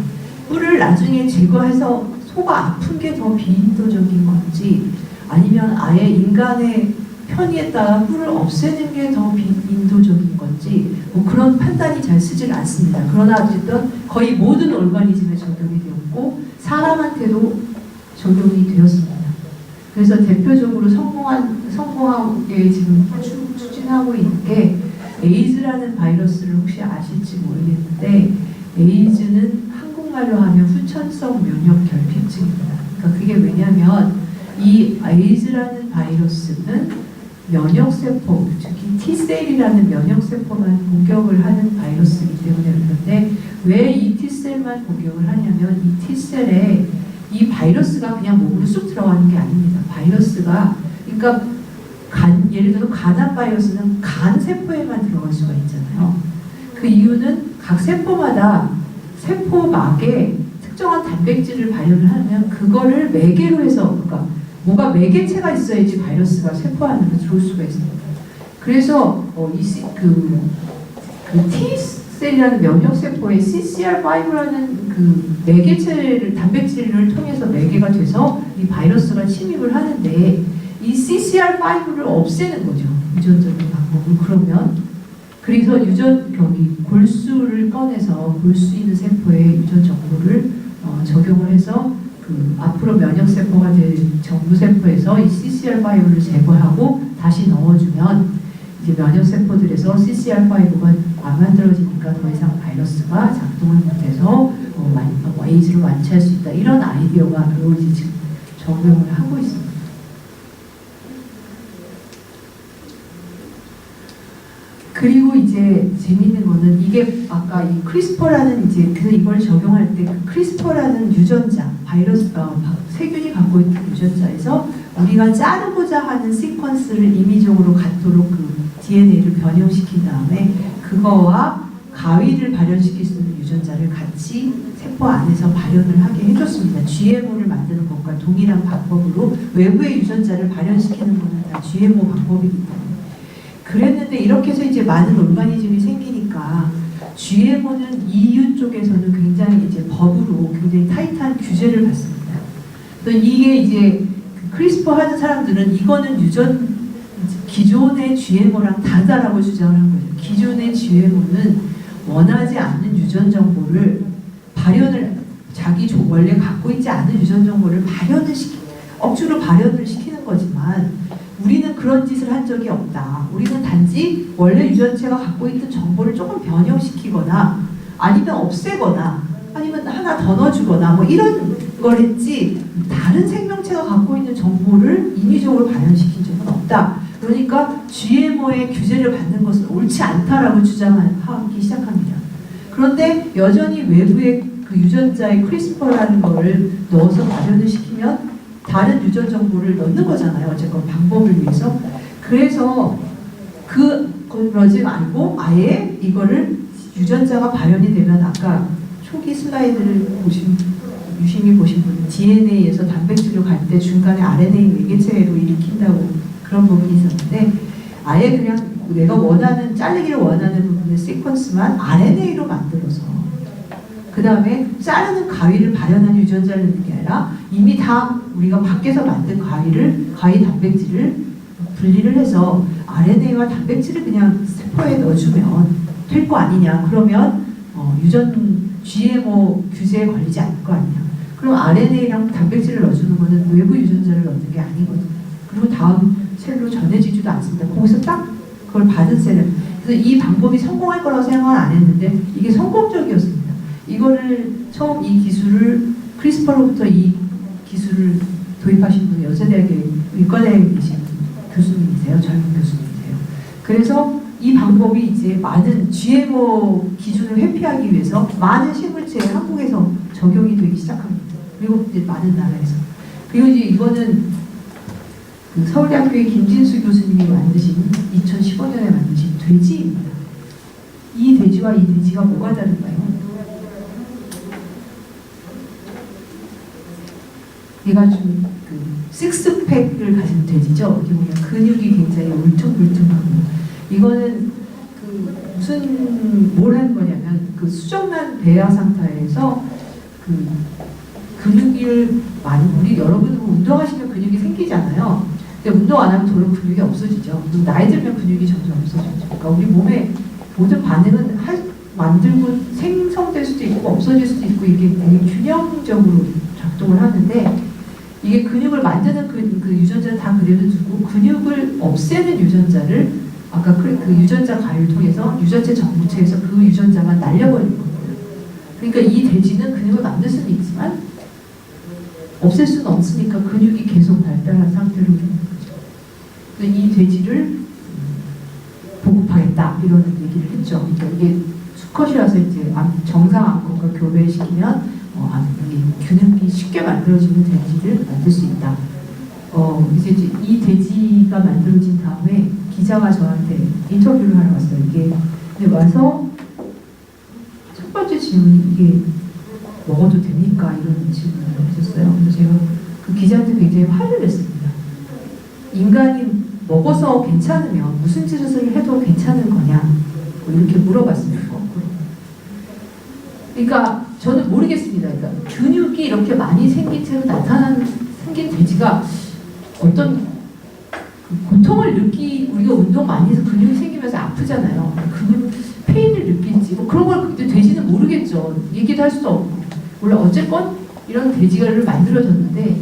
Speaker 1: 뿔을 나중에 제거해서 소가 아픈 게 더 비인도적인 건지, 아니면 아예 인간의 편의에 따라 뿔을 없애는 게 더 비인도적인 건지, 뭐 그런 판단이 잘 쓰질 않습니다. 그러나 어쨌든 거의 모든 오르가니즘에 적용이 되었고 사람한테도 적용이 되었습니다. 그래서 대표적으로 성공하게 지금 추진하고 있는 게 에이즈라는 바이러스를 혹시 아실지 모르겠는데, 에이즈는 한국말로 하면 후천성 면역 결핍증입니다. 그러니까 그게 왜냐면 이 에이즈라는 바이러스는 면역세포, 특히 T셀이라는 면역세포만 공격을 하는 바이러스이기 때문에 그런데, 왜 이 T셀만 공격을 하냐면 이 T셀에 이 바이러스가 그냥 몸으로 쑥 들어가는 게 아닙니다. 바이러스가, 그러니까 예를 들어서 간암 바이러스는 간 세포에만 들어갈 수가 있잖아요. 그 이유는 각 세포마다 세포막에 특정한 단백질을 발현을 하면 그거를 매개로 해서, 그러니까 뭐가 매개체가 있어야지 바이러스가 세포 안으로 들어올 수가 있습니다. 그래서 T셀이라는 면역세포에 CCR5라는 그 매개체를, 단백질을 통해서 매개가 돼서 이 바이러스가 침입을 하는데, 이 CCR5를 없애는 거죠, 유전적인 방법을. 그래서 골수를 꺼내서 골수 있는 세포에 유전 정보를 적용을 해서 앞으로 면역세포가 될 정부세포에서 이 CCR5를 제거하고 다시 넣어주면 이제 면역세포들에서 CCR5가 안 만들어지니까 더 이상 바이러스가 작동을 못해서 에이즈를 완치할 수 있다, 이런 아이디어가 이제 지금 적용을 하고 있습니다. 그리고 이제 재밌는 거는 이게 아까 이 크리스퍼라는 그래서 이걸 적용할 때 그 크리스퍼라는 유전자, 세균이 갖고 있는 유전자에서 우리가 자르고자 하는 시퀀스를 임의적으로 갖도록 그 DNA를 변형시킨 다음에 그거와 가위를 발현시킬 수 있는 유전자를 같이 세포 안에서 발현을 하게 해줬습니다. GMO를 만드는 것과 동일한 방법으로 외부의 유전자를 발현시키는 것은 다 GMO 방법이기 때문에. 그랬는데 이렇게 해서 이제 많은 오르가니즘이 생기니까 GMO는 EU 쪽에서는 굉장히 이제 법으로 굉장히 타이트한 규제를 받습니다. 그래서 이게 이제 크리스퍼 하는 사람들은 이거는 기존의 GMO랑 다르다라고 주장을 한 거죠. 기존의 GMO는 원하지 않는 유전 정보를 자기 원래 갖고 있지 않은 유전 정보를 억지로 발현을 시키는 거지만, 우리는 그런 짓을 한 적이 없다. 우리는 단지 원래 유전체가 갖고 있던 정보를 조금 변형시키거나 아니면 없애거나 아니면 하나 더 넣어주거나 뭐 이런 걸 했지 다른 생명체가 갖고 있는 정보를 인위적으로 발현시킨 적은 없다. 그러니까 GMO의 규제를 받는 것은 옳지 않다라고 주장하기 시작합니다. 그런데 여전히 외부의 그 유전자의 크리스퍼라는 거를 넣어서 발현을 시키면 다른 유전 정보를 넣는 거잖아요. 어쨌건 방법을 위해서. 그래서 그러지 말고 아예 이거를 유전자가 발현이 되면 아까 초기 슬라이드를 유심히 보신 분은 DNA에서 단백질로 갈 때 중간에 RNA 매개체로 일으킨다고 그런 부분이 있었는데 아예 그냥 내가 원하는 자르기를 원하는 부분의 시퀀스만 RNA로 만들어서 그 다음에 자르는 가위를 발현한 유전자를 넣는 게 아니라 이미 다 우리가 밖에서 만든 가위 단백질을 분리를 해서 RNA와 단백질을 그냥 세포에 넣어주면 될 거 아니냐. 그러면 GMO 규제에 걸리지 않을 거 아니냐. 그럼 RNA랑 단백질을 넣어주는 거는 외부 유전자를 넣는 게 아니거든요. 그리고 다음 셀로 전해지지도 않습니다. 거기서 딱 그걸 받은 셀을. 그래서 이 방법이 성공할 거라고 생각을 안 했는데 이게 성공적이었습니다. 이거를 처음 이 기술을 크리스퍼로부터 이 기술을 도입하신 분은 여자대학의 의과대학에 계신 교수님이세요. 젊은 교수님이세요. 그래서 이 방법이 이제 많은 GMO 기준을 회피하기 위해서 많은 식물체에 한국에서 적용이 되기 시작합니다. 그리고 이제 많은 나라에서. 그리고 이제 이거는 그 서울대학교의 김진수 교수님이 만드신 2015년에 만드신 돼지입니다. 이 돼지와 이 돼지가 뭐가 다른가요? 얘가 좀 그 식스팩을 가진 돼지죠. 이렇게 보면 근육이 굉장히 울퉁불퉁하고 이거는 그 무슨 뭘 하는 거냐면 그 수정란 배아 상태에서 그 근육을 우리 여러분 운동하시면 근육이 생기잖아요. 근데 운동 안 하면 도로 근육이 없어지죠. 나이 들면 근육이 점점 없어지죠. 그러니까 우리 몸의 모든 반응은 만들고 생성될 수도 있고 없어질 수도 있고 이게 되게 균형적으로 작동을 하는데 이게 근육을 만드는 그 유전자를 다 그대로 두고 근육을 없애는 유전자를 아까 그 유전자 가위를 통해서 유전체 정체에서 그 유전자만 날려버리는 겁니다. 그러니까 이 돼지는 근육을 만들 수는 있지만 없앨 수는 없으니까 근육이 계속 발달한 상태로 있는 거죠. 그래서 이 돼지를 보급하겠다 이런 얘기를 했죠. 그러니까 이게 수컷이라서 이제 정상 암컷과 교배시키면 균형이 쉽게 만들어지는 돼지를 만들 수 있다. 이제 이 돼지가 만들어진 다음에 기자가 저한테 인터뷰를 하러 왔어요. 이게 근데 와서 첫 번째 질문이 이게 먹어도 됩니까? 이런 질문을 하셨어요. 그래서 제가 그 기자한테 굉장히 화를 냈습니다. 인간이 먹어서 괜찮으면 무슨 짓을 해도 괜찮은 거냐? 뭐 이렇게 물어봤습니다. 그러니까 저는 모르겠습니다. 그러니까 근육이 이렇게 많이 생긴 채로 생긴 돼지가 어떤 고통을 우리가 운동 많이 해서 근육이 생기면서 아프잖아요. 그 페인을 느낄지 뭐 그런 걸 그때 돼지는 모르겠죠. 얘기도 할 수도 없고. 몰라 어쨌건 이런 돼지를 만들어졌는데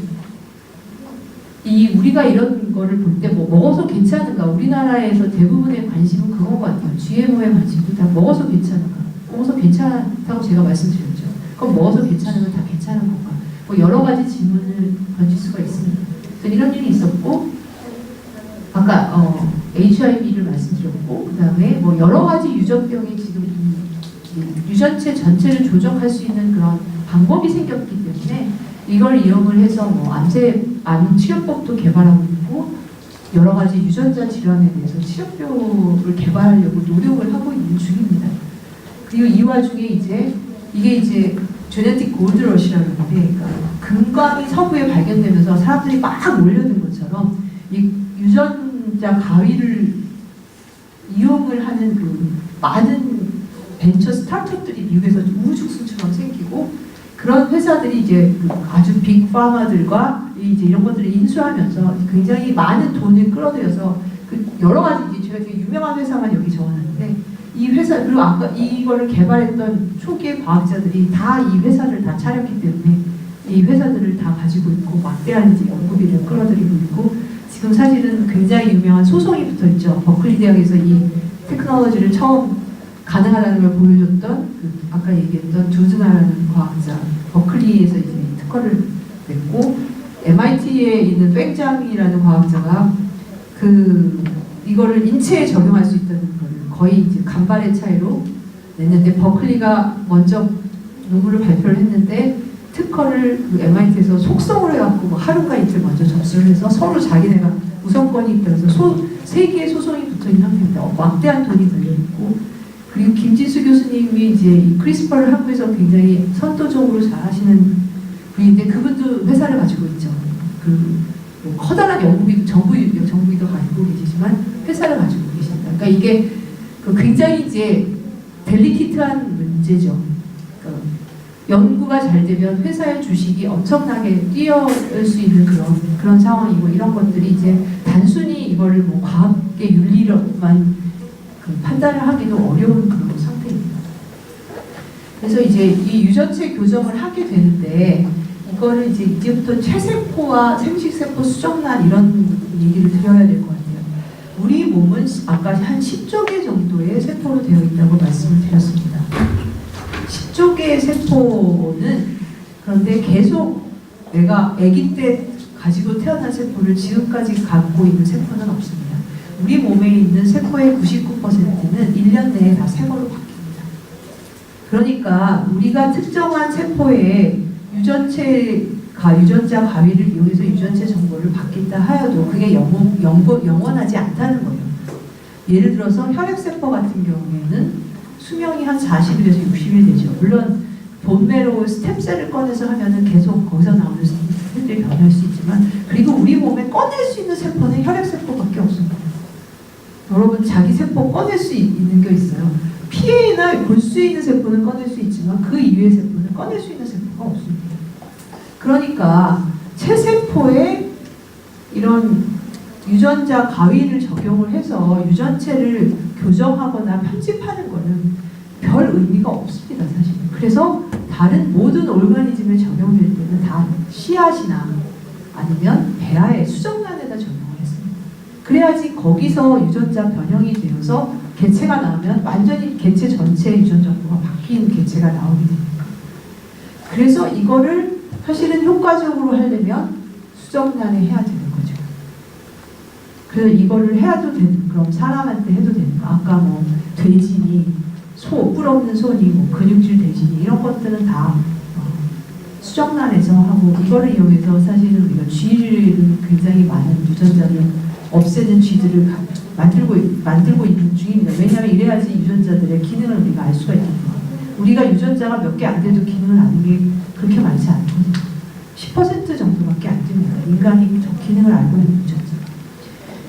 Speaker 1: 우리가 이런 거를 볼 때 뭐 먹어서 괜찮은가? 우리나라에서 대부분의 관심은 그건 것 같아요. GMO의 관심도 다 먹어서 괜찮은가? 먹어서 괜찮다고 제가 말씀드렸죠. 그럼 먹어서 괜찮은 건 다 괜찮은 건가? 뭐 여러 가지 질문을 던질 수가 있습니다. 그래서 이런 일이 있었고 아까 HIV를 말씀드렸고 그 다음에 뭐 여러 가지 유전병이 지금 유전체 전체를 조정할 수 있는 그런 방법이 생겼기 때문에 이걸 이용을 해서 뭐 암 치료법도 개발하고 있고 여러 가지 유전자 질환에 대해서 치료법을 개발하려고 노력을 하고 있는 중입니다. 그리고 이 와중에 이게 이제 제네틱 골드러시라는 건데 그러니까 금광이 서부에 발견되면서 사람들이 막 몰려든 것처럼 이 유전자 가위를 이용을 하는 그 많은 벤처 스타트업들이 미국에서 우후죽순처럼 생기고 그런 회사들이 이제 아주 빅파마들과 이제 이런 것들을 인수하면서 굉장히 많은 돈을 끌어들여서 그 여러 가지 이제 제가 되게 유명한 회사만 여기 적어놨는데 이 회사 그리고 아까 이거를 개발했던 초기의 과학자들이 다 이 회사를 다 차렸기 때문에 이 회사들을 다 가지고 있고 막대한 이제 연구비를 끌어들이고 있고 지금 사실은 굉장히 유명한 소송이 붙어 있죠. 버클리 대학에서 이 테크놀로지를 처음 가능하다는 걸 보여줬던 아까 얘기했던 두즈나라는 과학자, 버클리에서 이제 특허를 냈고 MIT에 있는 뺑장이라는 과학자가 이거를 인체에 적용할 수 있다는 걸 거의 이제 간발의 차이로 냈는데 버클리가 먼저 논문을 발표를 했는데 특허를 MIT에서 속성으로 해갖고 뭐 하루가 이틀 먼저 접수를 해서 서로 자기네가 우선권이 있다 그래서 세 개의 소송이 붙어있는 상태입니다. 막대한 돈이 걸려있고 그리고 김진수 교수님이 이제 이 크리스퍼를 한국에서 굉장히 선도적으로 잘 하시는 분인데 그분도 회사를 가지고 있죠. 뭐 커다란 정부기도 가지고 계시지만 회사를 가지고 계십니다. 그러니까 이게 굉장히 이제 델리키트한 문제죠. 그러니까 연구가 잘 되면 회사의 주식이 엄청나게 뛰어올 수 있는 그런 상황이고 이런 것들이 이제 단순히 이거를 뭐 과학의 윤리로만 판단을 하기도 어려운 그런 상태입니다. 그래서 이제 이 유전체 교정을 하게 되는데 이거를 이제부터 체세포와 생식세포 수정란 이런 얘기를 드려야 될 것 같아요. 우리 몸은 아까 한 10조 개 정도의 세포로 되어 있다고 말씀을 드렸습니다. 10조 개의 세포는 그런데 계속 내가 아기 때 가지고 태어난 세포를 지금까지 갖고 있는 세포는 없습니다. 우리 몸에 있는 세포의 99%는 1년 내에 다 새 걸로 바뀝니다. 그러니까 우리가 특정한 세포의 유전자 가위를 이용해서 유전체 정보를 바뀐다 하여도 그게 영원하지 않다는 거예요. 예를 들어서 혈액세포 같은 경우에는 수명이 한 40일에서 60일 되죠. 물론 본메로 스템셀을 꺼내서 하면은 계속 거기서 나오는 세포들이 변할 수 있지만 그리고 우리 몸에 꺼낼 수 있는 세포는 혈액세포밖에 없습니다. 여러분 자기 세포 꺼낼 수 있는 게 있어요. 피에나 볼 수 있는 세포는 꺼낼 수 있지만 그 이외의 세포는 꺼낼 수 있는 세포가 없습니다. 그러니까 체세포에 이런 유전자 가위를 적용을 해서 유전체를 교정하거나 편집하는 거는 별 의미가 없습니다, 사실. 그래서 다른 모든 오르가니즘에 적용될 때는 다 씨앗이나 아니면 배아의 수정란에다 적용을 했습니다. 그래야지 거기서 유전자 변형이 되어서 개체가 나오면 완전히 개체 전체의 유전 정보가 바뀐 개체가 나오게 됩니다. 그래서 이거를 사실은 효과적으로 하려면 수정란에 해야 되는 거죠. 그래서 이거를 해야도 되는, 그럼 사람한테 해도 되는가? 아까 뭐 돼지니, 뿔 없는 소니, 뭐 근육질 돼지니 이런 것들은 다 수정란에서 하고 이거를 이용해서 사실은 우리가 쥐를 굉장히 많은 유전자를 없애는 쥐들을 만들고 있는 중입니다. 왜냐하면 이래야지 유전자들의 기능을 우리가 알 수가 있기 때문에. 우리가 유전자가 몇 개 안 돼도 기능을 아는 게 그렇게 많지 않거든요. 10% 정도밖에 안 됩니다. 인간이 저 기능을 알고 있는 유전자.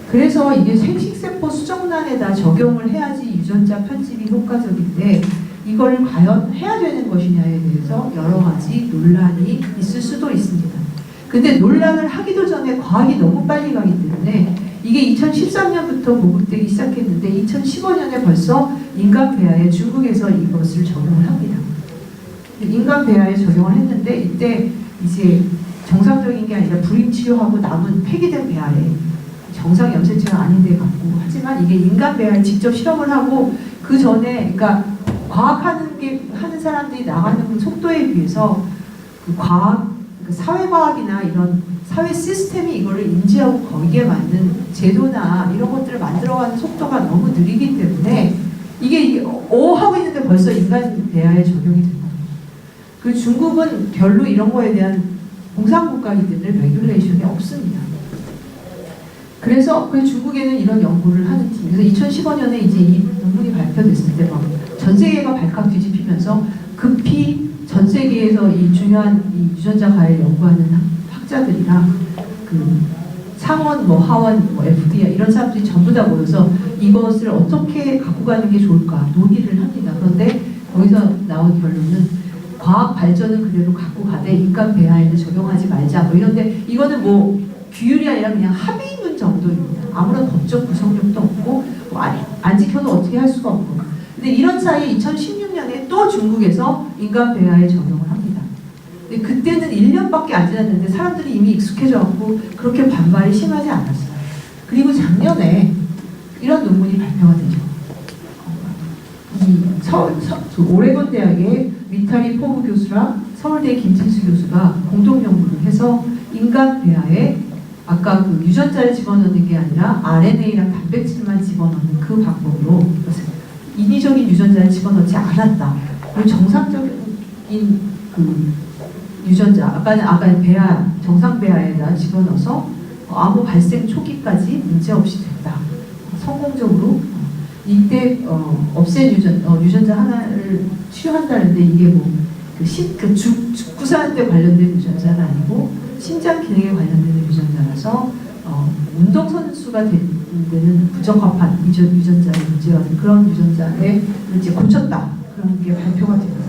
Speaker 1: 그래서 이게 생식세포 수정란에다 적용을 해야지 유전자 편집이 효과적인데 이걸 과연 해야 되는 것이냐에 대해서 여러 가지 논란이 있을 수도 있습니다. 근데 논란을 하기도 전에 과학이 너무 빨리 가기 때문에 이게 2013년부터 보급되기 시작했는데 2015년에 벌써 인간 배아에 중국에서 이것을 적용을 합니다. 인간 배아에 적용을 했는데 이때 이제 정상적인 게 아니라 불임 치료하고 남은 폐기된 배아에 정상 염색체가 아닌데 갖고 하지만 이게 인간 배아에 직접 실험을 하고 그 전에 그러니까 하는 사람들이 나가는 속도에 비해서 그 사회과학이나 이런 사회 시스템이 이거를 인지하고 거기에 맞는 제도나 이런 것들을 만들어가는 속도가 너무 느리기 때문에 이게 하고 있는데 벌써 인간 배아에 적용이 됩니다. 그 중국은 별로 이런 거에 대한 공산국가이기 때문에 레귤레이션이 없습니다. 그래서 그 중국에는 이런 연구를 하는 팀. 그래서 2015년에 이제 이 논문이 발표됐을 때 막 전 세계가 발칵 뒤집히면서 급히 전 세계에서 이 중요한 이 유전자 가해를 연구하는 학자들이랑 그 상원, 뭐 하원, 뭐 FDA 이런 사람들이 전부 다 모여서 이것을 어떻게 갖고 가는 게 좋을까 논의를 합니다. 그런데 거기서 나온 결론은 과학 발전은 그대로 갖고 가되 인간 배아에는 적용하지 말자. 뭐 이런데 이거는 뭐 규율이 아니라 그냥 합의문 정도입니다. 아무런 법적 구성력도 없고 뭐 안 지켜도 어떻게 할 수가 없고. 근데 이런 사이에 2016년에 또 중국에서 인간 배아에 적용을 합니다. 근데 그때는 1년밖에 안 지났는데 사람들이 이미 익숙해져갖고 그렇게 반발이 심하지 않았어요. 그리고 작년에 이런 논문이 발표가 되죠. 오레곤 대학의 미타리 포브 교수랑 서울대 김진수 교수가 공동 연구를 해서 인간 배아에 아까 그 유전자를 집어넣는 게 아니라 RNA랑 단백질만 집어넣는 그 방법으로 인위적인 유전자를 집어넣지 않았다. 그리고 정상적인 그 유전자, 아까 배아, 정상 배아에다 집어넣어서 암호 발생 초기까지 문제없이 됐다. 성공적으로 이때 없앤 유전자 하나를 치료한다는데 이게 뭐 죽구사한테 관련된 유전자가 아니고 신장 기능에 관련된 유전자라서 운동선수가 되는 데는 부적합한 유전자의 문제가 된 그런 유전자에 이제 고쳤다. 그런 게 발표가 됩니다.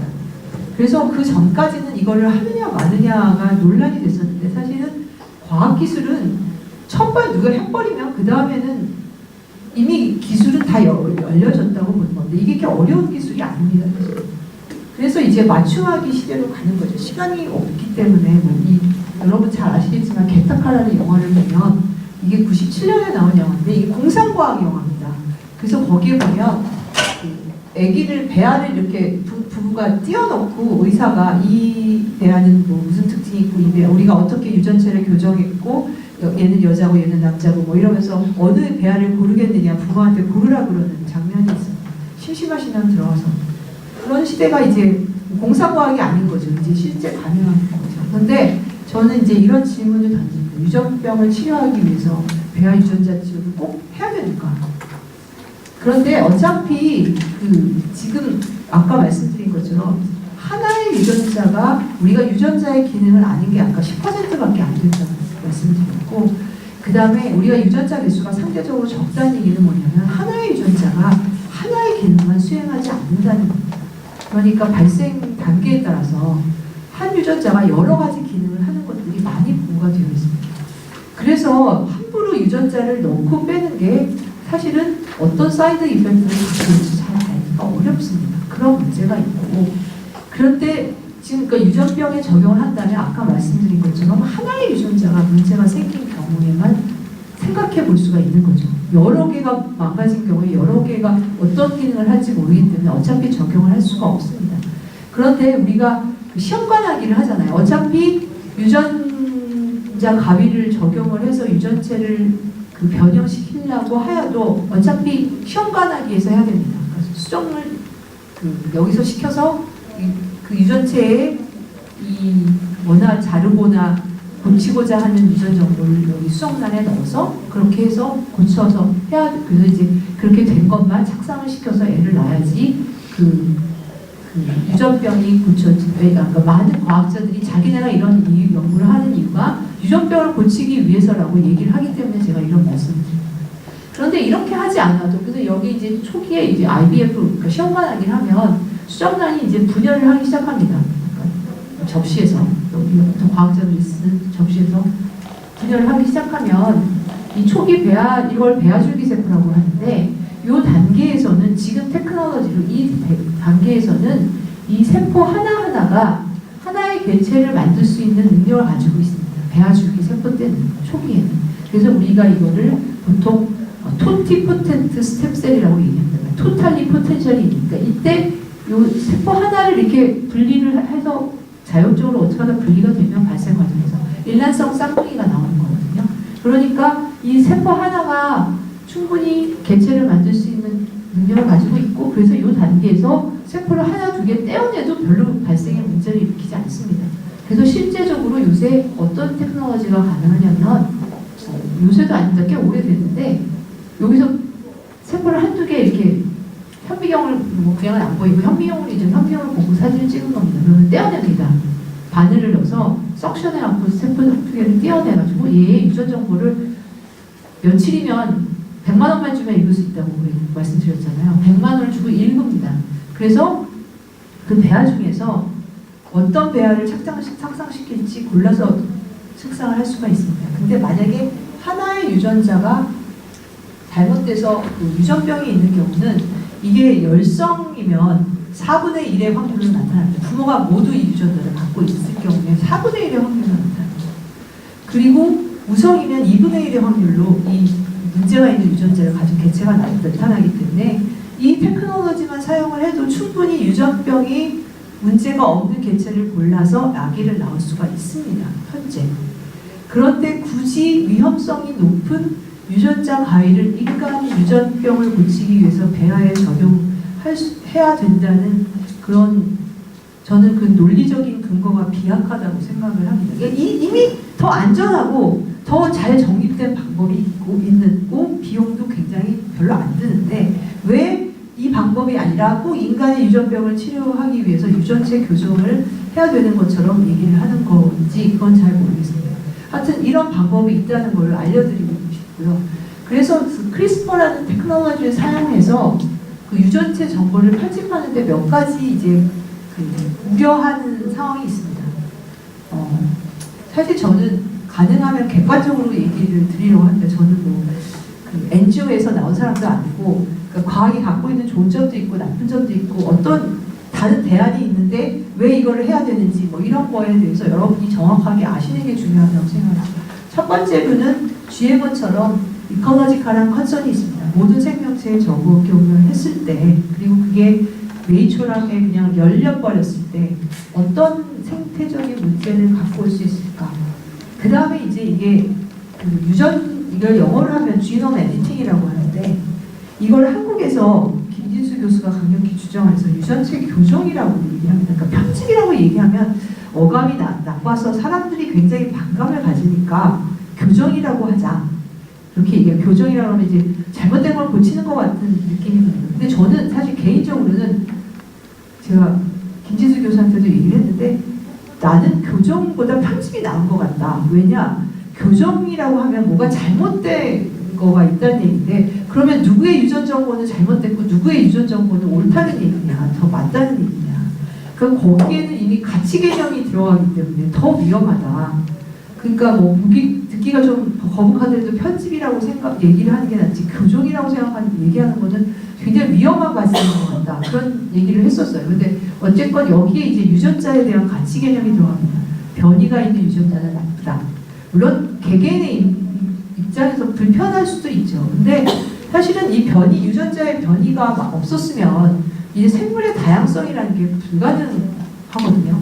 Speaker 1: 그래서 그 전까지는 이거를 하느냐 마느냐가 논란이 됐었는데 사실은 과학기술은 첫번 누가 해버리면 그 다음에는 이미 기술은 다 열려졌다고 보는 건데 이게 그렇게 어려운 기술이 아닙니다. 그래서 이제 맞춤하기 시대로 가는 거죠. 시간이 없기 때문에 여러분 잘 아시겠지만 게타카라는 영화를 보면 이게 97년에 나온 영화인데 이게 공상과학 영화입니다. 그래서 거기에 보면 아기를 배아를 이렇게 부부가 띄워놓고 의사가 이 배아는 뭐 무슨 특징이 있고 이 배아 우리가 어떻게 유전체를 교정했고 얘는 여자고 얘는 남자고 뭐 이러면서 어느 배아를 고르겠느냐 부모한테 고르라 그러는 장면이 있습니다. 심심하시면 들어가서 그런 시대가 이제 공상과학이 아닌 거죠. 이제 실제 가능한 거죠. 그런데 저는 이제 이런 질문을 던집니다. 유전병을 치료하기 위해서 배아 유전자 치료를 꼭 해야 되니까. 그런데 어차피 지금 아까 말씀드린 것처럼 하나의 유전자가 우리가 유전자의 기능을 아는 게 아까 10%밖에 안 된다고 말씀드렸고 그 다음에 우리가 유전자 개수가 상대적으로 적다는 얘기는 뭐냐면 하나의 유전자가 하나의 기능만 수행하지 않는다는 겁니다. 그러니까 발생 단계에 따라서 한 유전자가 여러 가지 기능을 하는 것들이 많이 보고가 되어 있습니다. 그래서 함부로 유전자를 넣고 빼는 게 사실은 어떤 사이드 이펙트를 갖고 있는지 잘 알기가 어렵습니다. 그런 문제가 있고 그런데 지금 그 유전병에 적용을 한다면 아까 말씀드린 것처럼 하나의 유전자가 문제가 생긴 경우에만 생각해 볼 수가 있는 거죠. 여러 개가 망가진 경우에 여러 개가 어떤 기능을 할지 모르기 때문에 어차피 적용을 할 수가 없습니다. 그런데 우리가 시험관하기를 하잖아요. 어차피 유전자 가위를 적용을 해서 유전체를 변형시키려고 하여도 어차피 시험관하기에서 해야 됩니다. 그래서 수정을 여기서 시켜서 그 유전체에 뭐나 자르거나 고치고자 하는 유전 정보를 여기 수정란에 넣어서 그렇게 해서 고쳐서 해야 그래서 이제 그렇게 된 것만 착상을 시켜서 애를 낳아야지 유전병이 고쳐진 그러니까 많은 과학자들이 자기네가 이런 연구를 하는 이유가 유전병을 고치기 위해서라고 얘기를 하기 때문에 제가 이런 말씀을 드립니다. 그런데 이렇게 하지 않아도 그래서 여기 이제 초기에 이제 IVF 그러니까 시험관하기를 하면 수정란이 이제 분열을 하기 시작합니다. 그러니까 접시에서 여기 어떤 과학자들이 쓰는 접시에서 분열을 하기 시작하면 이 초기 이걸 배아줄기 세포라고 하는데 이 단계에서는 지금 테크놀로지로 이 단계에서는 이 세포 하나하나가 하나의 개체를 만들 수 있는 능력을 가지고 있습니다. 배아줄기 세포 때는 초기에는. 그래서 우리가 이거를 보통 토티포텐트 스템셀이라고 얘기합니다. 토탈리 포텐셜이니까 이때 이 세포 하나를 이렇게 분리를 해서 자연적으로 어떻게 하다 분리가 되면 발생 과정에서 일란성 쌍둥이가 나오는 거거든요. 그러니까 이 세포 하나가 충분히 개체를 만들 수 있는 능력을 가지고 있고 그래서 이 단계에서 세포를 하나 두 개 떼어내도 별로 발생에 문제를 일으키지 않습니다. 그래서 실제적으로 요새 어떤 테크놀로지가 가능하냐면 요새도 아닙니다. 꽤 오래됐는데 여기서 세포를 한두 개 이렇게 현미경을 그냥은 안 보이고 현미경을 보고 사진을 찍은 겁니다. 그러면 떼어냅니다. 바늘을 넣어서 석션해갖고 세포 두 개를 떼어내가지고 얘의 유전 정보를 며칠이면 100만 원만 주면 읽을 수 있다고 말씀드렸잖아요. 100만 원을 주고 읽습니다. 그래서 그 배아 중에서 어떤 배아를 착상시킬지 골라서 착상을 할 수가 있습니다. 근데 만약에 하나의 유전자가 잘못돼서 그 유전병이 있는 경우는 이게 열성이면 4분의 1의 확률로 나타납니다. 부모가 모두 이 유전자를 갖고 있을 경우에 4분의 1의 확률로 나타납니다. 그리고 우성이면 2분의 1의 확률로 이 문제가 있는 유전자를 가진 개체가 나타나기 때문에 이 테크놀로지만 사용을 해도 충분히 유전병이 문제가 없는 개체를 골라서 아기를 낳을 수가 있습니다. 현재. 그런데 굳이 위험성이 높은 유전자 가위를 인간 유전병을 고치기 위해서 배아에 적용해야 된다는 그런 저는 그 논리적인 근거가 비약하다고 생각을 합니다. 그러니까 이미 더 안전하고 더 잘 정립된 방법이 있고 비용도 굉장히 별로 안 드는데 왜 이 방법이 아니라 꼭 인간의 유전병을 치료하기 위해서 유전체 교정을 해야 되는 것처럼 얘기를 하는 건지 그건 잘 모르겠습니다. 하여튼 이런 방법이 있다는 걸 알려드리고 싶고요. 그래서 크리스퍼라는 테크놀로지를 사용해서 그 유전체 정보를 편집하는데 몇 가지 이제 우려하는 상황이 있습니다. 사실 저는 가능하면 객관적으로 얘기를 드리려고 하는데 저는 그 NGO에서 나온 사람도 아니고 그러니까 과학이 갖고 있는 좋은 점도 있고 나쁜 점도 있고 어떤 다른 대안이 있는데 왜 이거를 해야 되는지 뭐 이런 거에 대해서 여러분이 정확하게 아시는 게 중요하다고 생각합니다. 첫 번째 분은 GMO처럼 이코노지컬한 컨선이 있습니다. 모든 생명체에 적용을 했을 때 그리고 그게 네이처랑에 그냥 열려버렸을 때 어떤 생태적인 문제를 갖고 올 수 있을까? 그 다음에 이제 이게 이걸 영어로 하면 지노 에디팅이라고 하는데 이걸 한국에서 김진수 교수가 강력히 주장해서 유전체 교정이라고 얘기합니다. 그러니까 편집이라고 얘기하면 어감이 나빠서 사람들이 굉장히 반감을 가지니까 교정이라고 하자. 이렇게 얘기해요. 교정이라고 하면 이제 잘못된 걸 고치는 것 같은 느낌이 듭니다. 근데 저는 사실 개인적으로는 제가 김진수 교수한테도 얘기를 했는데 나는 교정보다 편집이 나은 것 같다. 왜냐? 교정이라고 하면 뭐가 잘못된 거가 있다는 얘기인데 그러면 누구의 유전 정보는 잘못됐고 누구의 유전 정보는 옳다는 얘기냐, 더 맞다는 얘기냐. 그럼 거기에는 이미 가치 개념이 들어가기 때문에 더 위험하다. 그러니까 뭐 듣기가 좀 거북하더라도 편집이라고 얘기를 하는 게 낫지 교정이라고 얘기하는 거는 굉장히 위험한 가치인 것 같다. 그런 얘기를 했었어요. 근데 어쨌건 여기에 이제 유전자에 대한 가치 개념이 들어갑니다. 변이가 있는 유전자는 나쁘다. 물론 개개인의 입장에서 불편할 수도 있죠. 근데 사실은 이 유전자의 변이가 막 없었으면 이제 생물의 다양성이라는 게 불가능하거든요.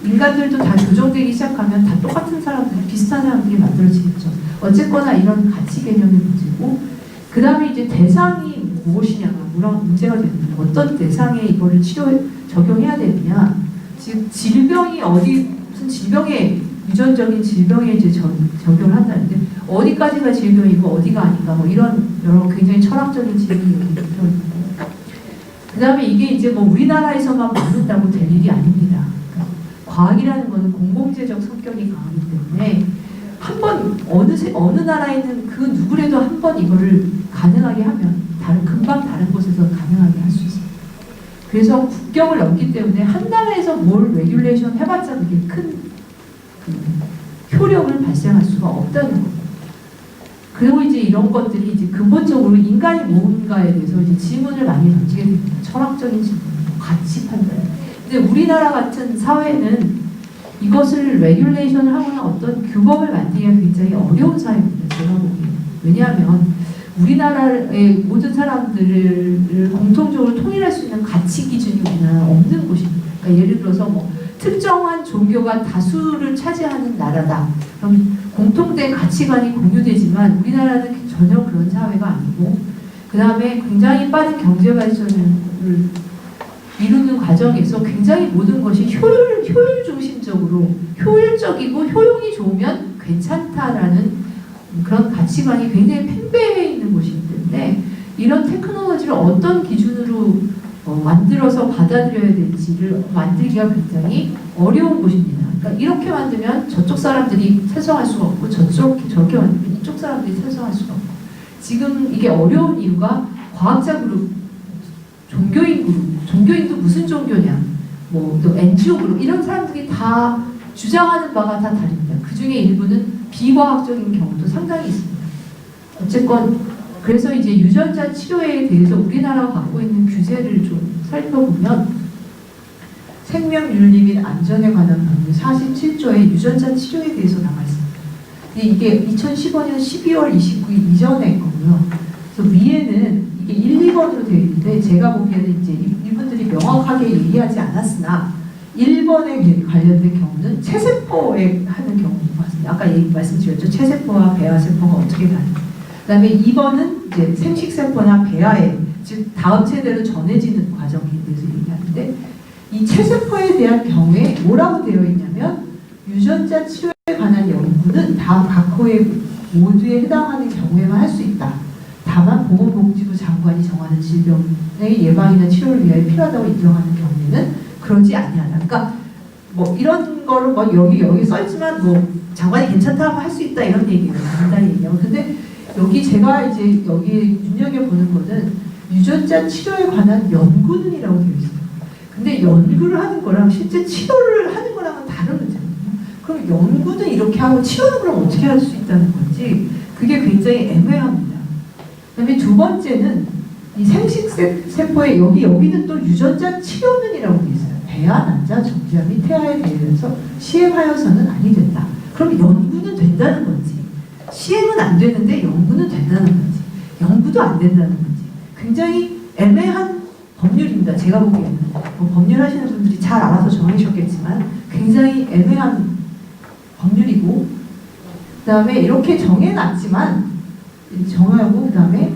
Speaker 1: 인간들도 다 교정되기 시작하면 다 똑같은 사람들이 비슷한 사람들이 만들어지겠죠. 어쨌거나 이런 가치 개념이 문제고 그 다음에 이제 대상이 무엇이냐가 문제가 됩니다. 어떤 대상에 이거를 적용해야 되느냐. 즉 질병이 무슨 질병에 유전적인 질병에 이제 적용을 한다는데 어디까지가 질병이고 어디가 아닌가 뭐 이런 여러 굉장히 철학적인 질문이 여기 들어있고 그 다음에 이게 이제 뭐 우리나라에서만 맞는다고 될 일이 아닙니다. 그러니까 과학이라는 것은 공공재적 성격이 강하기 때문에 한번 어느 나라에는 그 누구라도 한번 이거를 가능하게 하면 금방 다른 곳에서 가능하게 할 수 있습니다. 그래서 국경을 넘기 때문에 한 나라에서 뭘 레귤레이션 해봤자 그게 큰 효력을 발생할 수가 없다는 겁니다. 그리고 이제 이런 것들이 이제 근본적으로 인간이 뭔가에 대해서 이제 질문을 많이 던지게 됩니다. 철학적인 질문, 가치 판단. 근데 우리나라 같은 사회는 이것을 레귤레이션을 하거나 어떤 규범을 만들기가 굉장히 어려운 사회입니다. 제가 보기에는. 왜냐하면 우리나라의 모든 사람들을 공통적으로 통일할 수 있는 가치 기준이 우리나라는 없는 곳입니다. 그러니까 예를 들어서 뭐 특정한 종교가 다수를 차지하는 나라다. 그럼 공통된 가치관이 공유되지만 우리나라는 전혀 그런 사회가 아니고 그 다음에 굉장히 빠른 경제 발전을 이루는 과정에서 굉장히 모든 것이 효율 중심적으로 효율적이고 효용이 좋으면 괜찮다라는 그런 가치관이 굉장히 팽배해 있는 곳이기 때문에 이런 테크놀로지를 어떤 기준으로 만들어서 받아들여야 될지를 만들기가 굉장히 어려운 곳입니다. 그러니까 이렇게 만들면 저쪽 사람들이 찬성할 수가 없고 저렇게 만들면 이쪽 사람들이 찬성할 수가 없고 지금 이게 어려운 이유가 과학자 그룹, 종교인 그룹, 종교인도 무슨 종교냐 뭐 또 NGO 그룹 이런 사람들이 다 주장하는 바가 다 다릅니다. 그 중에 일부는 비과학적인 경우도 상당히 있습니다. 어쨌건 그래서 이제 유전자 치료에 대해서 우리나라가 갖고 있는 규제를 좀 살펴보면 생명윤리 및 안전에 관한 법률 47조의 유전자 치료에 대해서 나와 있습니다. 이게 2015년 12월 29일 이전의 거고요. 그래서 위에는 이게 1, 2번으로 되어 있는데 제가 보기에는 이제 이분들이 명확하게 얘기하지 않았으나 1번에 관련된 경우는 체세포에 하는 경우인 것 같습니다. 아까 말씀드렸죠. 체세포와 배아세포가 어떻게 다른지. 그 다음에 2번은 이제 생식세포나 배아에, 즉 다음 세대로 전해지는 과정에 대해서 얘기하는데, 이 체세포에 대한 경우에 뭐라고 되어 있냐면 유전자 치료에 관한 연구는 다음 각 호의 모두에 해당하는 경우에만 할 수 있다. 다만 보건복지부 장관이 정하는 질병의 예방이나 치료를 위해 필요하다고 인정하는 경우에는 그러지 아니하다. 그러니까 뭐 이런 거를 뭐 여기 써있지만 뭐 장관이 괜찮다 하면 할 수 있다 이런 얘기예요. 간단히 얘기하면. 근데 여기 제가 이제 여기 눈여겨보는 거는 유전자 치료에 관한 연구는이라고 되어 있어요. 근데 연구를 하는 거랑 실제 치료를 하는 거랑은 다른 문제거든요. 그럼 연구는 이렇게 하고 치료는 그럼 어떻게 할 수 있다는 건지 그게 굉장히 애매합니다. 그다음에 두 번째는 이 생식세포의 여기는 또 유전자 치료는이라고 되어 있어요. 배아, 난자, 정자 및 태아에 대해서 시행하여서는 아니 된다. 그럼 연구는 된다는 건지, 시행은 안 되는데 연구는 된다는 건지, 연구도 안 된다는 건지 굉장히 애매한 법률입니다. 제가 보기에는 뭐 법률 하시는 분들이 잘 알아서 정하셨겠지만 굉장히 애매한 법률이고, 그 다음에 이렇게 정해놨지만 정하고 그 다음에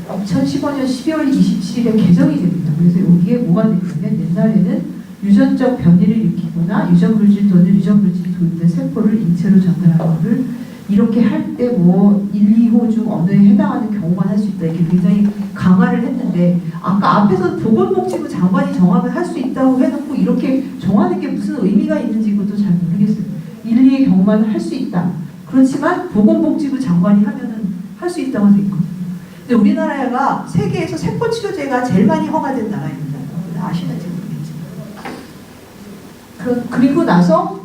Speaker 1: 2015년 12월 27일에 개정이 됩니다. 그래서 여기에 뭐가 되냐면 옛날에는 유전적 변이를 일으키거나 유전물질 또는 유전물질이 도입된 세포를 인체로 전달하는 것을 이렇게 할 때 뭐 1, 2호 중 어느에 해당하는 경우만 할 수 있다. 이렇게 굉장히 강화를 했는데 아까 앞에서 보건복지부 장관이 정하면 할 수 있다고 해놓고 이렇게 정하는 게 무슨 의미가 있는지 그것도 잘 모르겠어요. 1, 2의 경우만 할 수 있다. 그렇지만 보건복지부 장관이 하면은 할 수 있다고 돼 있거든요. 근데 우리나라가 세계에서 세포치료제가 제일 많이 허가된 나라입니다. 아시는지 모르겠지만. 그리고 나서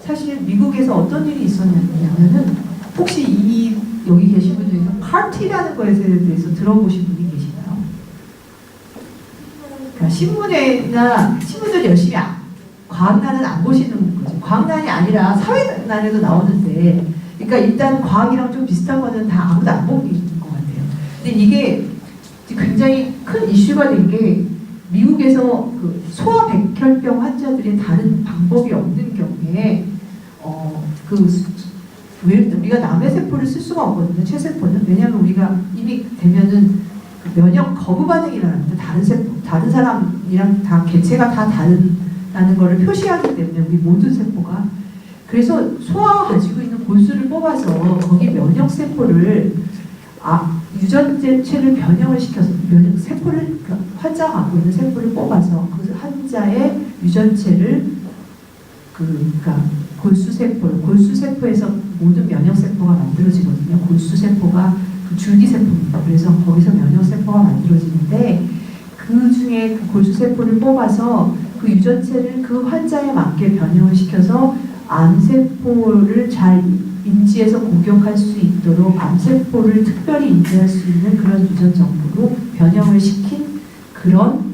Speaker 1: 사실 미국에서 어떤 일이 있었냐면은 혹시 여기 계신 분 중에서 CAR-T라는 거에 대해서 들어보신 분이 계시나요? 그러니까 신문들 열심히 과학난은 안 보시는 거죠. 과학난이 아니라 사회난에도 나오는데, 그러니까 일단 과학이랑 좀 비슷한 거는 다 아무도 안 보고 있는 것 같아요. 근데 이게 굉장히 큰 이슈가 된 게 미국에서 그 소아백혈병 환자들이 다른 방법이 없는 경우에 우리가 남의 세포를 쓸 수가 없거든요. 체세포는. 왜냐하면 우리가 이미 되면은 그 면역 거부 반응이 일어납니다. 다른 사람이랑 다 개체가 다 다르다는 것을 표시하기 때문에 우리 모든 세포가. 그래서 소아가 가지고 있는 골수를 뽑아서 거기 면역 세포를 유전체를 변형을 시켜서 면역 세포를 환자가 갖고 있는 세포를 뽑아서 그 환자의 유전체를 그러니까 골수세포에서 모든 면역세포가 만들어지거든요. 골수세포가 그 줄기세포입니다. 그래서 거기서 면역세포가 만들어지는데 그 중에 그 골수세포를 뽑아서 그 유전체를 그 환자에 맞게 변형을 시켜서 암세포를 잘 인지해서 공격할 수 있도록 암세포를 특별히 인지할 수 있는 그런 유전 정보로 변형을 시킨 그런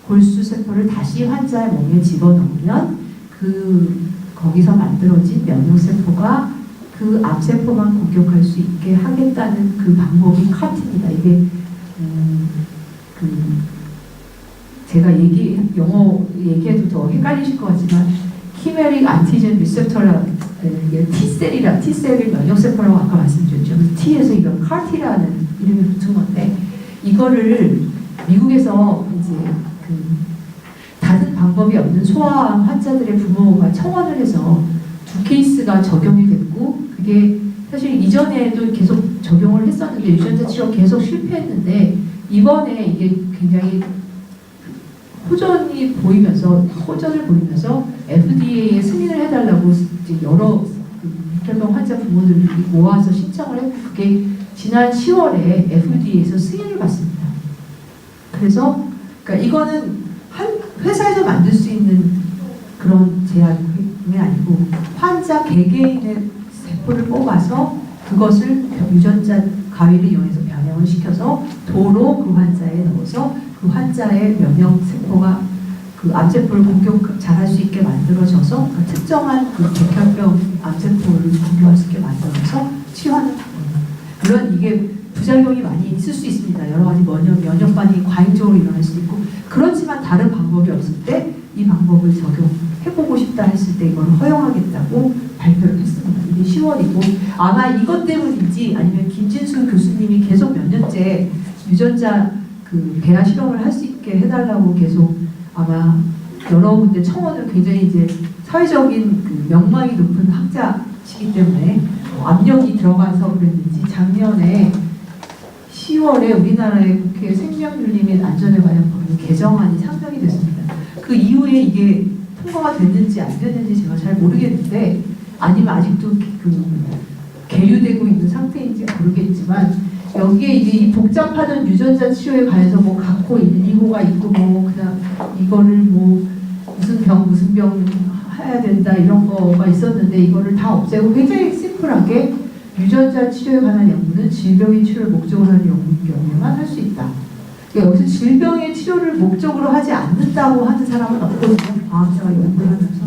Speaker 1: 골수세포를 다시 환자의 몸에 집어넣으면 거기서 만들어진 면역세포가 그 암세포만 공격할 수 있게 하겠다는 그 방법이 CAR-T입니다. 이게 제가 영어 얘기해도 더 헷갈리실 것 같지만 키메릭 안티젠 리셉터라는 T셀이 면역세포라고 아까 말씀드렸죠. T에서 이건 CAR-T라는 이름이 붙은 건데 이거를 미국에서 이제 다른 방법이 없는 소아암 환자들의 부모가 청원을 해서 2케이스가 적용이 됐고 그게 사실 이전에도 계속 적용을 했었는데 유전자 치료 계속 실패했는데 이번에 이게 굉장히 호전을 보이면서 FDA에 승인을 해달라고 이제 여러 백혈병 환자 부모들이 모아서 신청을 했고 그게 지난 10월에 FDA에서 승인을 받습니다. 그래서 그러니까 이거는 한 회사에서 만들 수 있는 그런 제약이 아니고 환자 개개인의 세포를 뽑아서 그것을 유전자 가위를 이용해서 변형을 시켜서 도로 그 환자에 넣어서 그 환자의 면역 세포가 그 암세포를 공격 잘할 수 있게 만들어져서 그러니까 특정한 그 백혈병 암세포를 공격할 수 있게 만들어서 치료하는 방법입니다. 물론 이게 부작용이 많이 있을 수 있습니다. 여러 가지 면역반응이 과잉적으로 일어날 수도 있고 그렇지만 다른 방법이 없을 때 이 방법을 적용해보고 싶다 했을 때 이걸 허용하겠다고 발표를 했습니다. 이게 10월이고 아마 이것 때문인지 아니면 김진수 교수님이 계속 몇 년째 유전자 그 배아 실험을 할 수 있게 해달라고 계속 아마 여러 군데 청원을 굉장히 이제 사회적인 그 명망이 높은 학자시기 때문에 압력이 들어가서 그랬는지 작년에 10월에 우리나라의 국회 생명윤리 및 안전에 관한 법률 개정안이 상정이 됐습니다. 그 이후에 이게 통과가 됐는지 안 됐는지 제가 잘 모르겠는데 아니면 아직도 그 계류되고 있는 상태인지 모르겠지만 여기에 이제 이 복잡하던 유전자 치료에 관해서 뭐 각호 1, 2호가 있고 뭐 그냥 이거를 뭐 무슨 병 해야 된다 이런 거가 있었는데 이거를 다 없애고 굉장히 심플하게 유전자 치료에 관한 연구는 질병의 치료를 목적으로 하는 연구인 경우에만 할 수 있다. 그러니까 여기서 질병의 치료를 목적으로 하지 않는다고 하는 사람은 없거든요. 과학자가 연구를 하면서.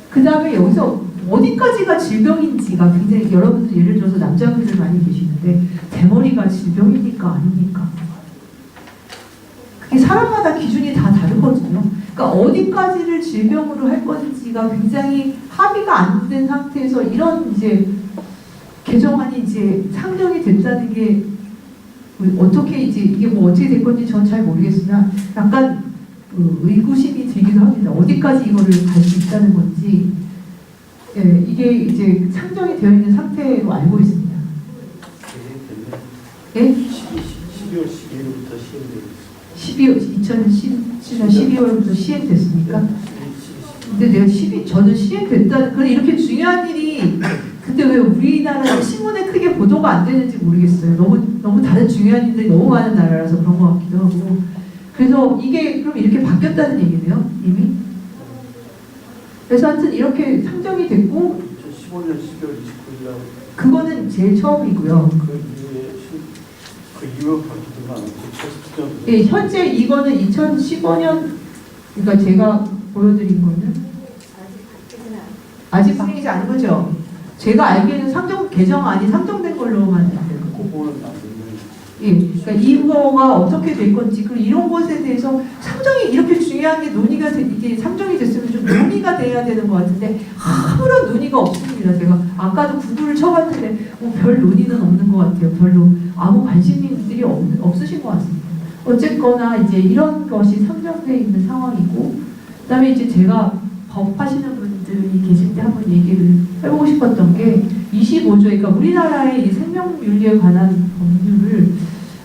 Speaker 1: 그 다음에 여기서 어디까지가 질병인지가 굉장히 여러분들 예를 들어서 남자분들 많이 계시는데 대머리가 질병입니까? 아닙니까? 그게 사람마다 기준이 다 다르거든요. 그러니까 어디까지를 질병으로 할 건지가 굉장히 합의가 안 된 상태에서 이런 이제 개정안이 이제 상정이 됐다는 게 어떻게 이제 이게 뭐 어떻게 될 건지 전 잘 모르겠으나 약간 의구심이 들기도 합니다. 어디까지 이거를 갈 수 있다는 건지 예, 이게 이제 상정이 되어 있는 상태로 알고 있습니다. 예?
Speaker 2: 12월 12일부터 시행되고 있습니다.
Speaker 1: 2017년 12월부터 시행됐습니까? 근데 내가 저는 시행됐다는 그런 이렇게 중요한 일이 근데 왜 우리나라 신문에 크게 보도가 안 되는지 모르겠어요. 너무 다른 중요한 일들이 너무 많은 나라라서 그런 것 같기도 하고. 그래서 이게 그럼 이렇게 바뀌었다는 얘기네요, 이미. 그래서 하여튼 이렇게 상정이 됐고
Speaker 2: 2015년 12월 29일 날
Speaker 1: 그거는 제일 처음이고요.
Speaker 2: 그 이후에 바뀌든 건 않았고
Speaker 1: 예, 현재 이거는 2015년 그러니까 제가 보여드린 거는 아직 바뀌지 않은 거죠. 제가 알기에는 개정안이 상정된 걸로만 알고
Speaker 2: 그거는 안 되는.
Speaker 1: 예, 그러니까 이거가 어떻게 될 건지 그리고 이런 것에 대해서 상정이 이렇게 중요한 게 논의가 이게 상정이 됐으면 좀 논의가 돼야 되는 것 같은데 아무런 논의가 없습니다. 제가 아까도 구글을 쳐봤는데 별 논의는 없는 것 같아요. 별로 아무 관심들이 없으신 것 같습니다. 어쨌거나 이제 이런 것이 상정되어 있는 상황이고 그다음에 이제 제가 법 하시는 분들이 계실 때 한번 얘기를 해보고 싶었던 게 25조, 그러니까 우리나라의 이 생명윤리에 관한 법률을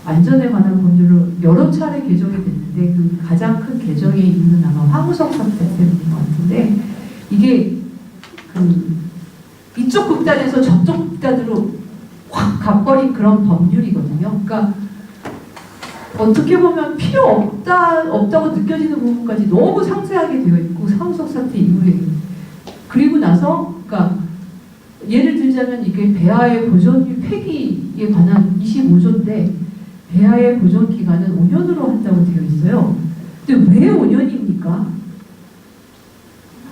Speaker 1: 안전에 관한 법률로 여러 차례 개정이 됐는데 그 가장 큰 개정의 이유는 아마 황우석 사태 때문인 것 같은데 이게 그 이쪽 극단에서 저쪽 극단으로 확 가버린 그런 법률이거든요. 그러니까 어떻게 보면 필요 없다고 느껴지는 부분까지 너무 상세하게 되어 있고 황우석 사태 이후에 그리고 나서 그러니까 예를 들자면 이게 배아의 보존 폐기에 관한 25조인데 배아의 보존 기간은 5년으로 한다고 되어 있어요. 근데 왜 5년입니까?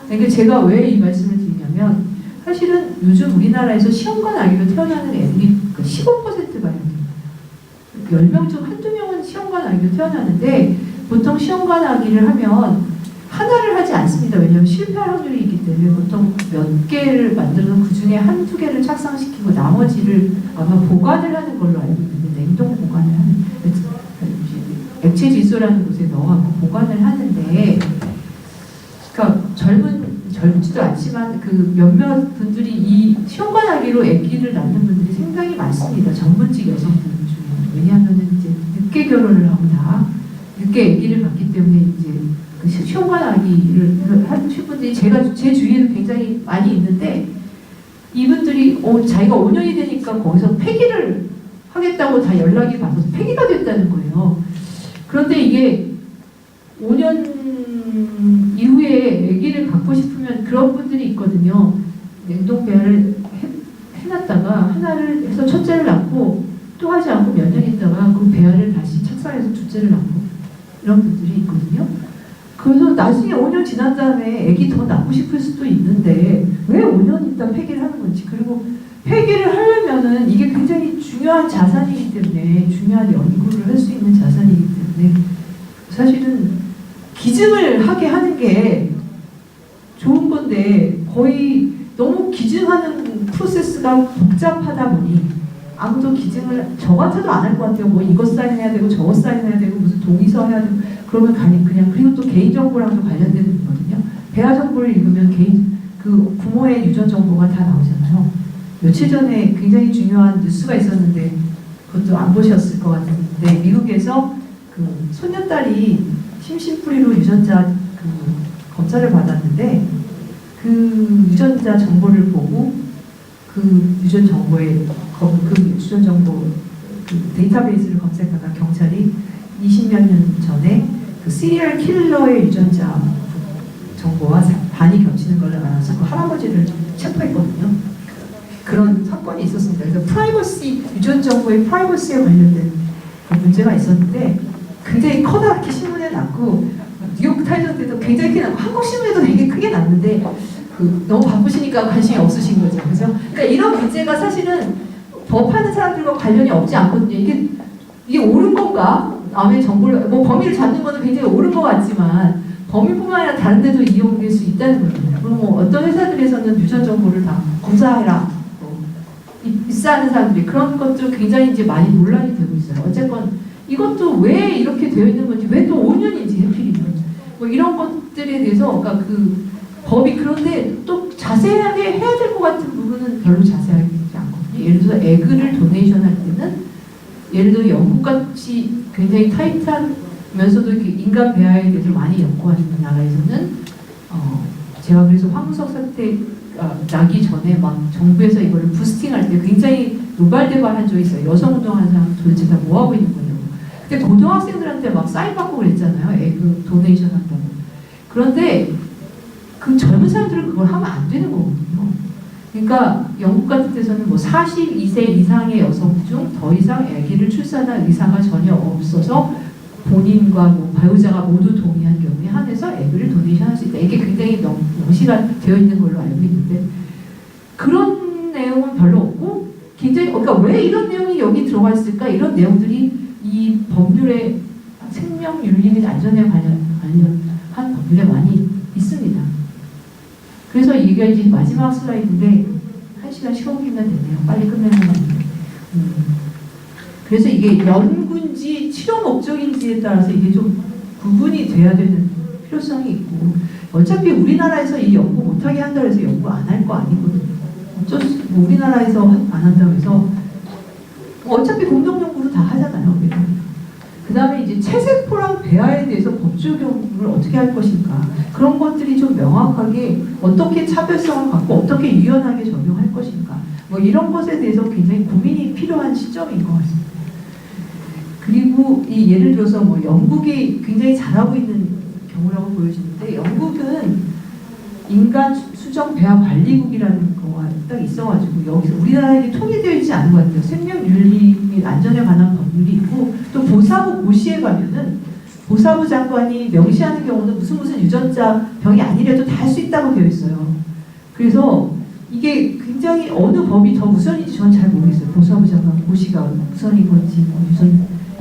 Speaker 1: 그러니까 제가 왜 이 말씀을 드리냐면 사실은 요즘 우리나라에서 시험관 아기로 태어나는 애들이 15%가량입니다. 10명 중 한두 명은 시험관 아기로 태어나는데 보통 시험관 아기를 하면 하나를 하지 않습니다. 왜냐하면 실패할 확률이 있기 때문에 보통 몇 개를 만들어서 그 중에 한두 개를 착상시키고 나머지를 아마 보관을 하는 걸로 알고 있는데 냉동 보관을 하는 액체 질소라는 곳에 넣어서 보관을 하는데 그러니까 젊지도 않지만 그 몇몇 분들이 이 시험관아기로 아기를 낳는 분들이 상당히 많습니다. 전문직 여성분 중에. 왜냐하면 이제 늦게 결혼을 하고 다 늦게 아기를 갖기 때문에 이제 그 시험관아기를 하신 분들이 제 주위에도 굉장히 많이 있는데 이분들이 자기가 5년이 되니까 거기서 폐기를 하겠다고 다 연락이 와서 폐기가 됐다는 거예요. 그런데 이게 5년 이후에 아기를 갖고 싶으면 그런 분들이 있거든요. 냉동배아를 해놨다가 하나를 해서 첫째를 낳고 또 하지 않고 몇 년 있다가 그 배아를 다시 착상해서 둘째를 낳고 이런 분들이 있거든요. 그래서 나중에 5년 지난 다음에 애기 더 낳고 싶을 수도 있는데 왜 5년 있다 폐기를 하는 건지, 그리고 폐기를 하려면은 이게 굉장히 중요한 자산이기 때문에, 중요한 연구를 할 수 있는 자산이기 때문에 사실은 기증을 하게 하는 게 좋은 건데 거의 너무 기증하는 프로세스가 복잡하다 보니 아무도 기증을 저 같아도 안 할 것 같아요. 뭐 이거 사인해야 되고 저거 사인해야 되고 무슨 동의서 해야 되고 그러면 그냥 그리고 또 개인정보랑도 관련되는 거거든요. 배아 정보를 읽으면 그 부모의 유전 정보가 다 나오잖아요. 며칠 전에 굉장히 중요한 뉴스가 있었는데 그것도 안 보셨을 것 같은데, 미국에서 그 손녀딸이 심신뿌리로 유전자 검사를 받았는데 그 유전자 정보를 보고 그 유전 정보에 그 유전 정보 그 데이터베이스를 검색하다 경찰이 20몇 년 전에 그 시리얼 킬러의 유전자 정보와 반이 겹치는 걸 알아서 그 할아버지를 체포했거든요. 그런 사건이 있었습니다. 그래서 프라이버시, 유전 정보의 프라이버시에 관련된 그 문제가 있었는데 굉장히 커다랗게 신문에 났고 뉴욕 타임즈 때도 굉장히 크게 났고 한국 신문에도 되게 크게 났는데 너무 바쁘시니까 관심이 없으신 거죠. 그죠? 그러니까 이런 문제가 사실은 법하는 사람들과 관련이 없지 않거든요. 이게 옳은 건가? 남의 정보를, 뭐 범위를 잡는 거는 굉장히 옳은 것 같지만 범위뿐만 아니라 다른 데도 이용될 수 있다는 거예요. 그리고 뭐 어떤 회사들에서는 유전 정보를 다 검사해라. 입사하는 사람들이 그런 것들 굉장히 이제 많이 논란이 되고 있어요. 어쨌건 이것도 왜 이렇게 되어 있는 건지, 왜 또 5년인지 해필이면 뭐 이런 것들에 대해서 그러니까 그 법이, 그런데 또 자세하게 해야 될 것 같은 부분은 별로 자세하게 되지 않거든요. 예를 들어서 에그를 도네이션 할 때는 예를 들어 영국같이 굉장히 타이트하면서도 이렇게 인간 배아에 대해서 많이 연구하는 나라에서는 제가 그래서 황우석 사태 나기 전에 막 정부에서 이거를 부스팅할 때 굉장히 노발대발한 적이 있어요. 여성운동하는 사람 도대체 다 뭐하고 있는 거냐고. 그때 고등학생들한테 막 사인 받고 그랬잖아요. 에그 도네이션 한다고. 그런데 그 젊은 사람들은 그걸 하면 안 되는 거거든요. 그러니까 영국 같은 데서는 뭐 42세 이상의 여성 중 더 이상 아기를 출산할 의사가 전혀 없어서 본인과 뭐 배우자가 모두 동의한 경우에 한해서 아기를 도네이션할 수 있다. 이게 굉장히 명시가 되어 있는 걸로 알고 있는데 그런 내용은 별로 없고, 굉장히 그러니까 왜 이런 내용이 여기 들어가 있을까? 이런 내용들이 이 법률에 생명 윤리 및 안전에 관련한 법률에 많이 있습니다. 그래서 이게 이제 마지막 슬라이드인데 1시간 15분이면 되네요. 빨리 끝내는 건데. 그래서 이게 연구인지 치료 목적인지에 따라서 이게 좀 구분이 돼야 되는 필요성이 있고, 어차피 우리나라에서 이 연구 못하게 한다고 해서 연구 안 할 거 아니거든요. 뭐 우리나라에서 안 한다고 해서 어차피 공동 연구로 다 하잖아요. 그 다음에 이제 체세포랑 배아에 대해서 법 적용을 어떻게 할 것인가, 그런 것들이 좀 명확하게 어떻게 차별성을 갖고 어떻게 유연하게 적용할 것인가, 뭐 이런 것에 대해서 굉장히 고민이 필요한 시점인 것 같습니다. 그리고 이 예를 들어서 뭐 영국이 굉장히 잘하고 있는 경우라고 보여지는데, 영국은 인간 수정 배아 관리국이라는 거가 딱 있어가지고 여기서 우리나라에 통일되어 있지 않은 것 같아요. 생명윤리 및 안전에 관한 법률이 있고, 또 보사부 고시에 가면은 보사부 장관이 명시하는 경우는 무슨 유전자 병이 아니래도 다 할 수 있다고 되어 있어요. 그래서 이게 굉장히 어느 법이 더 우선인지 저는 잘 모르겠어요. 보사부 장관 고시가 우선인 건지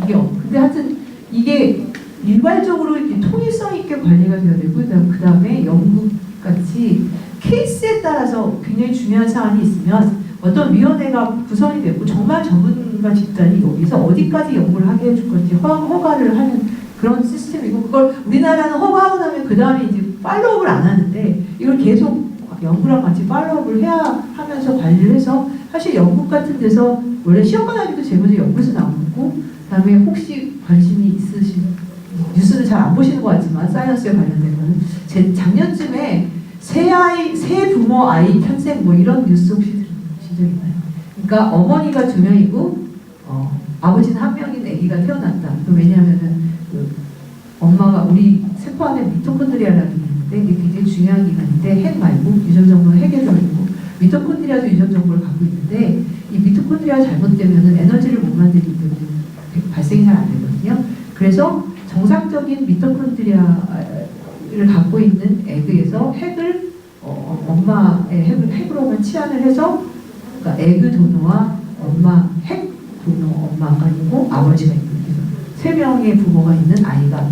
Speaker 1: 이게 근데 하여튼 이게 일괄적으로 이렇게 통일성 있게 관리가 되어야 되고, 그 다음에 영국 같이 케이스에 따라서 굉장히 중요한 사안이 있으면 어떤 위원회가 구성이 되고 정말 전문가 집단이 여기서 어디까지 연구를 하게 해줄 건지 허가를 하는 그런 시스템이고, 그걸 우리나라는 허가하고 나면 그 다음에 이제 팔로우를 안 하는데 이걸 계속 연구랑 같이 팔로우를 해야 하면서 관리를 해서, 사실 영국 같은 데서 원래 시험관하기도 제일 먼저 영국에서 나오고, 그 다음에 혹시 관심이 있으신 뉴스는 잘 안 보시는 것 같지만 사이언스에 관련된 거는 제 작년쯤에 새 부모 아이 탄생 뭐 이런 뉴스 혹시 들으신 적 있나요? 그러니까 어머니가 2명이고 아버지는 1명인 아기가 태어났다. 왜냐하면은 그 엄마가 우리 세포 안에 미토콘드리아라는 게 있는데 이게 굉장히 중요한 기관인데 핵 말고 유전 정보는 핵에 들어있고 미토콘드리아도 유전 정보를 갖고 있는데, 이 미토콘드리아가 잘못되면은 에너지를 못 만들기 때문에 발생이 잘 안 되거든요. 그래서 정상적인 미토콘드리아의 를 갖고 있는 에그에서 핵을 엄마의 핵으로만 치환을 해서 그러니까 에그 도너와 엄마 핵 도너 엄마가 있고 아버지가 있고 그래서 세 명의 부모가 있는 아이가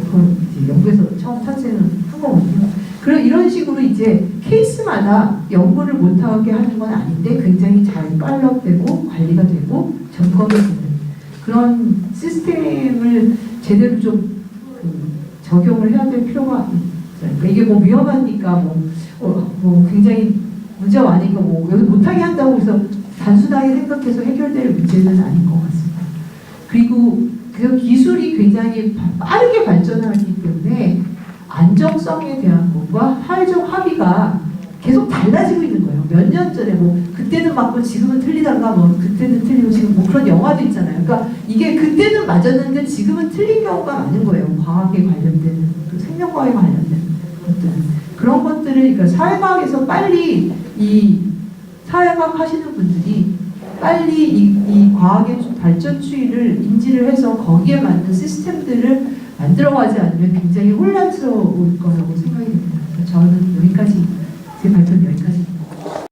Speaker 1: 그걸 이제 연구에서 처음 탄생을 한 거거든요. 그런 이런 식으로 이제 케이스마다 연구를 못하게 하는 건 아닌데 굉장히 잘 팔로우되고 관리가 되고 점검이 되는 그런 시스템을 제대로 좀 적용을 해야 될 필요가 있어요. 그러니까 이게 뭐 위험하니까 뭐 굉장히 문제가 많으니까 뭐 여기 못하게 한다고 해서 단순하게 생각해서 해결될 문제는 아닌 것 같습니다. 그리고 그 기술이 굉장히 빠르게 발전하기 때문에 안정성에 대한 것과 사회적 합의가 계속 달라지고 있는 거예요. 몇 년 전에 뭐 그때는 맞고 지금은 틀리다가 뭐 그때는 틀리고 지금 뭐 그런 영화도 있잖아요. 그러니까 이게 그때는 맞았는데 지금은 틀린 경우가 많은 거예요. 과학에 관련된 생명과학에 관련된 것들은 그런 것들을 그러니까 사회과학에서 빨리 이 사회과학 하시는 분들이 빨리 이 과학의 발전 추이를 인지를 해서 거기에 맞는 시스템들을 만들어가지 않으면 굉장히 혼란스러울 거라고 생각이 됩니다. 그래서 저는 여기까지 제 발표는 여기까지.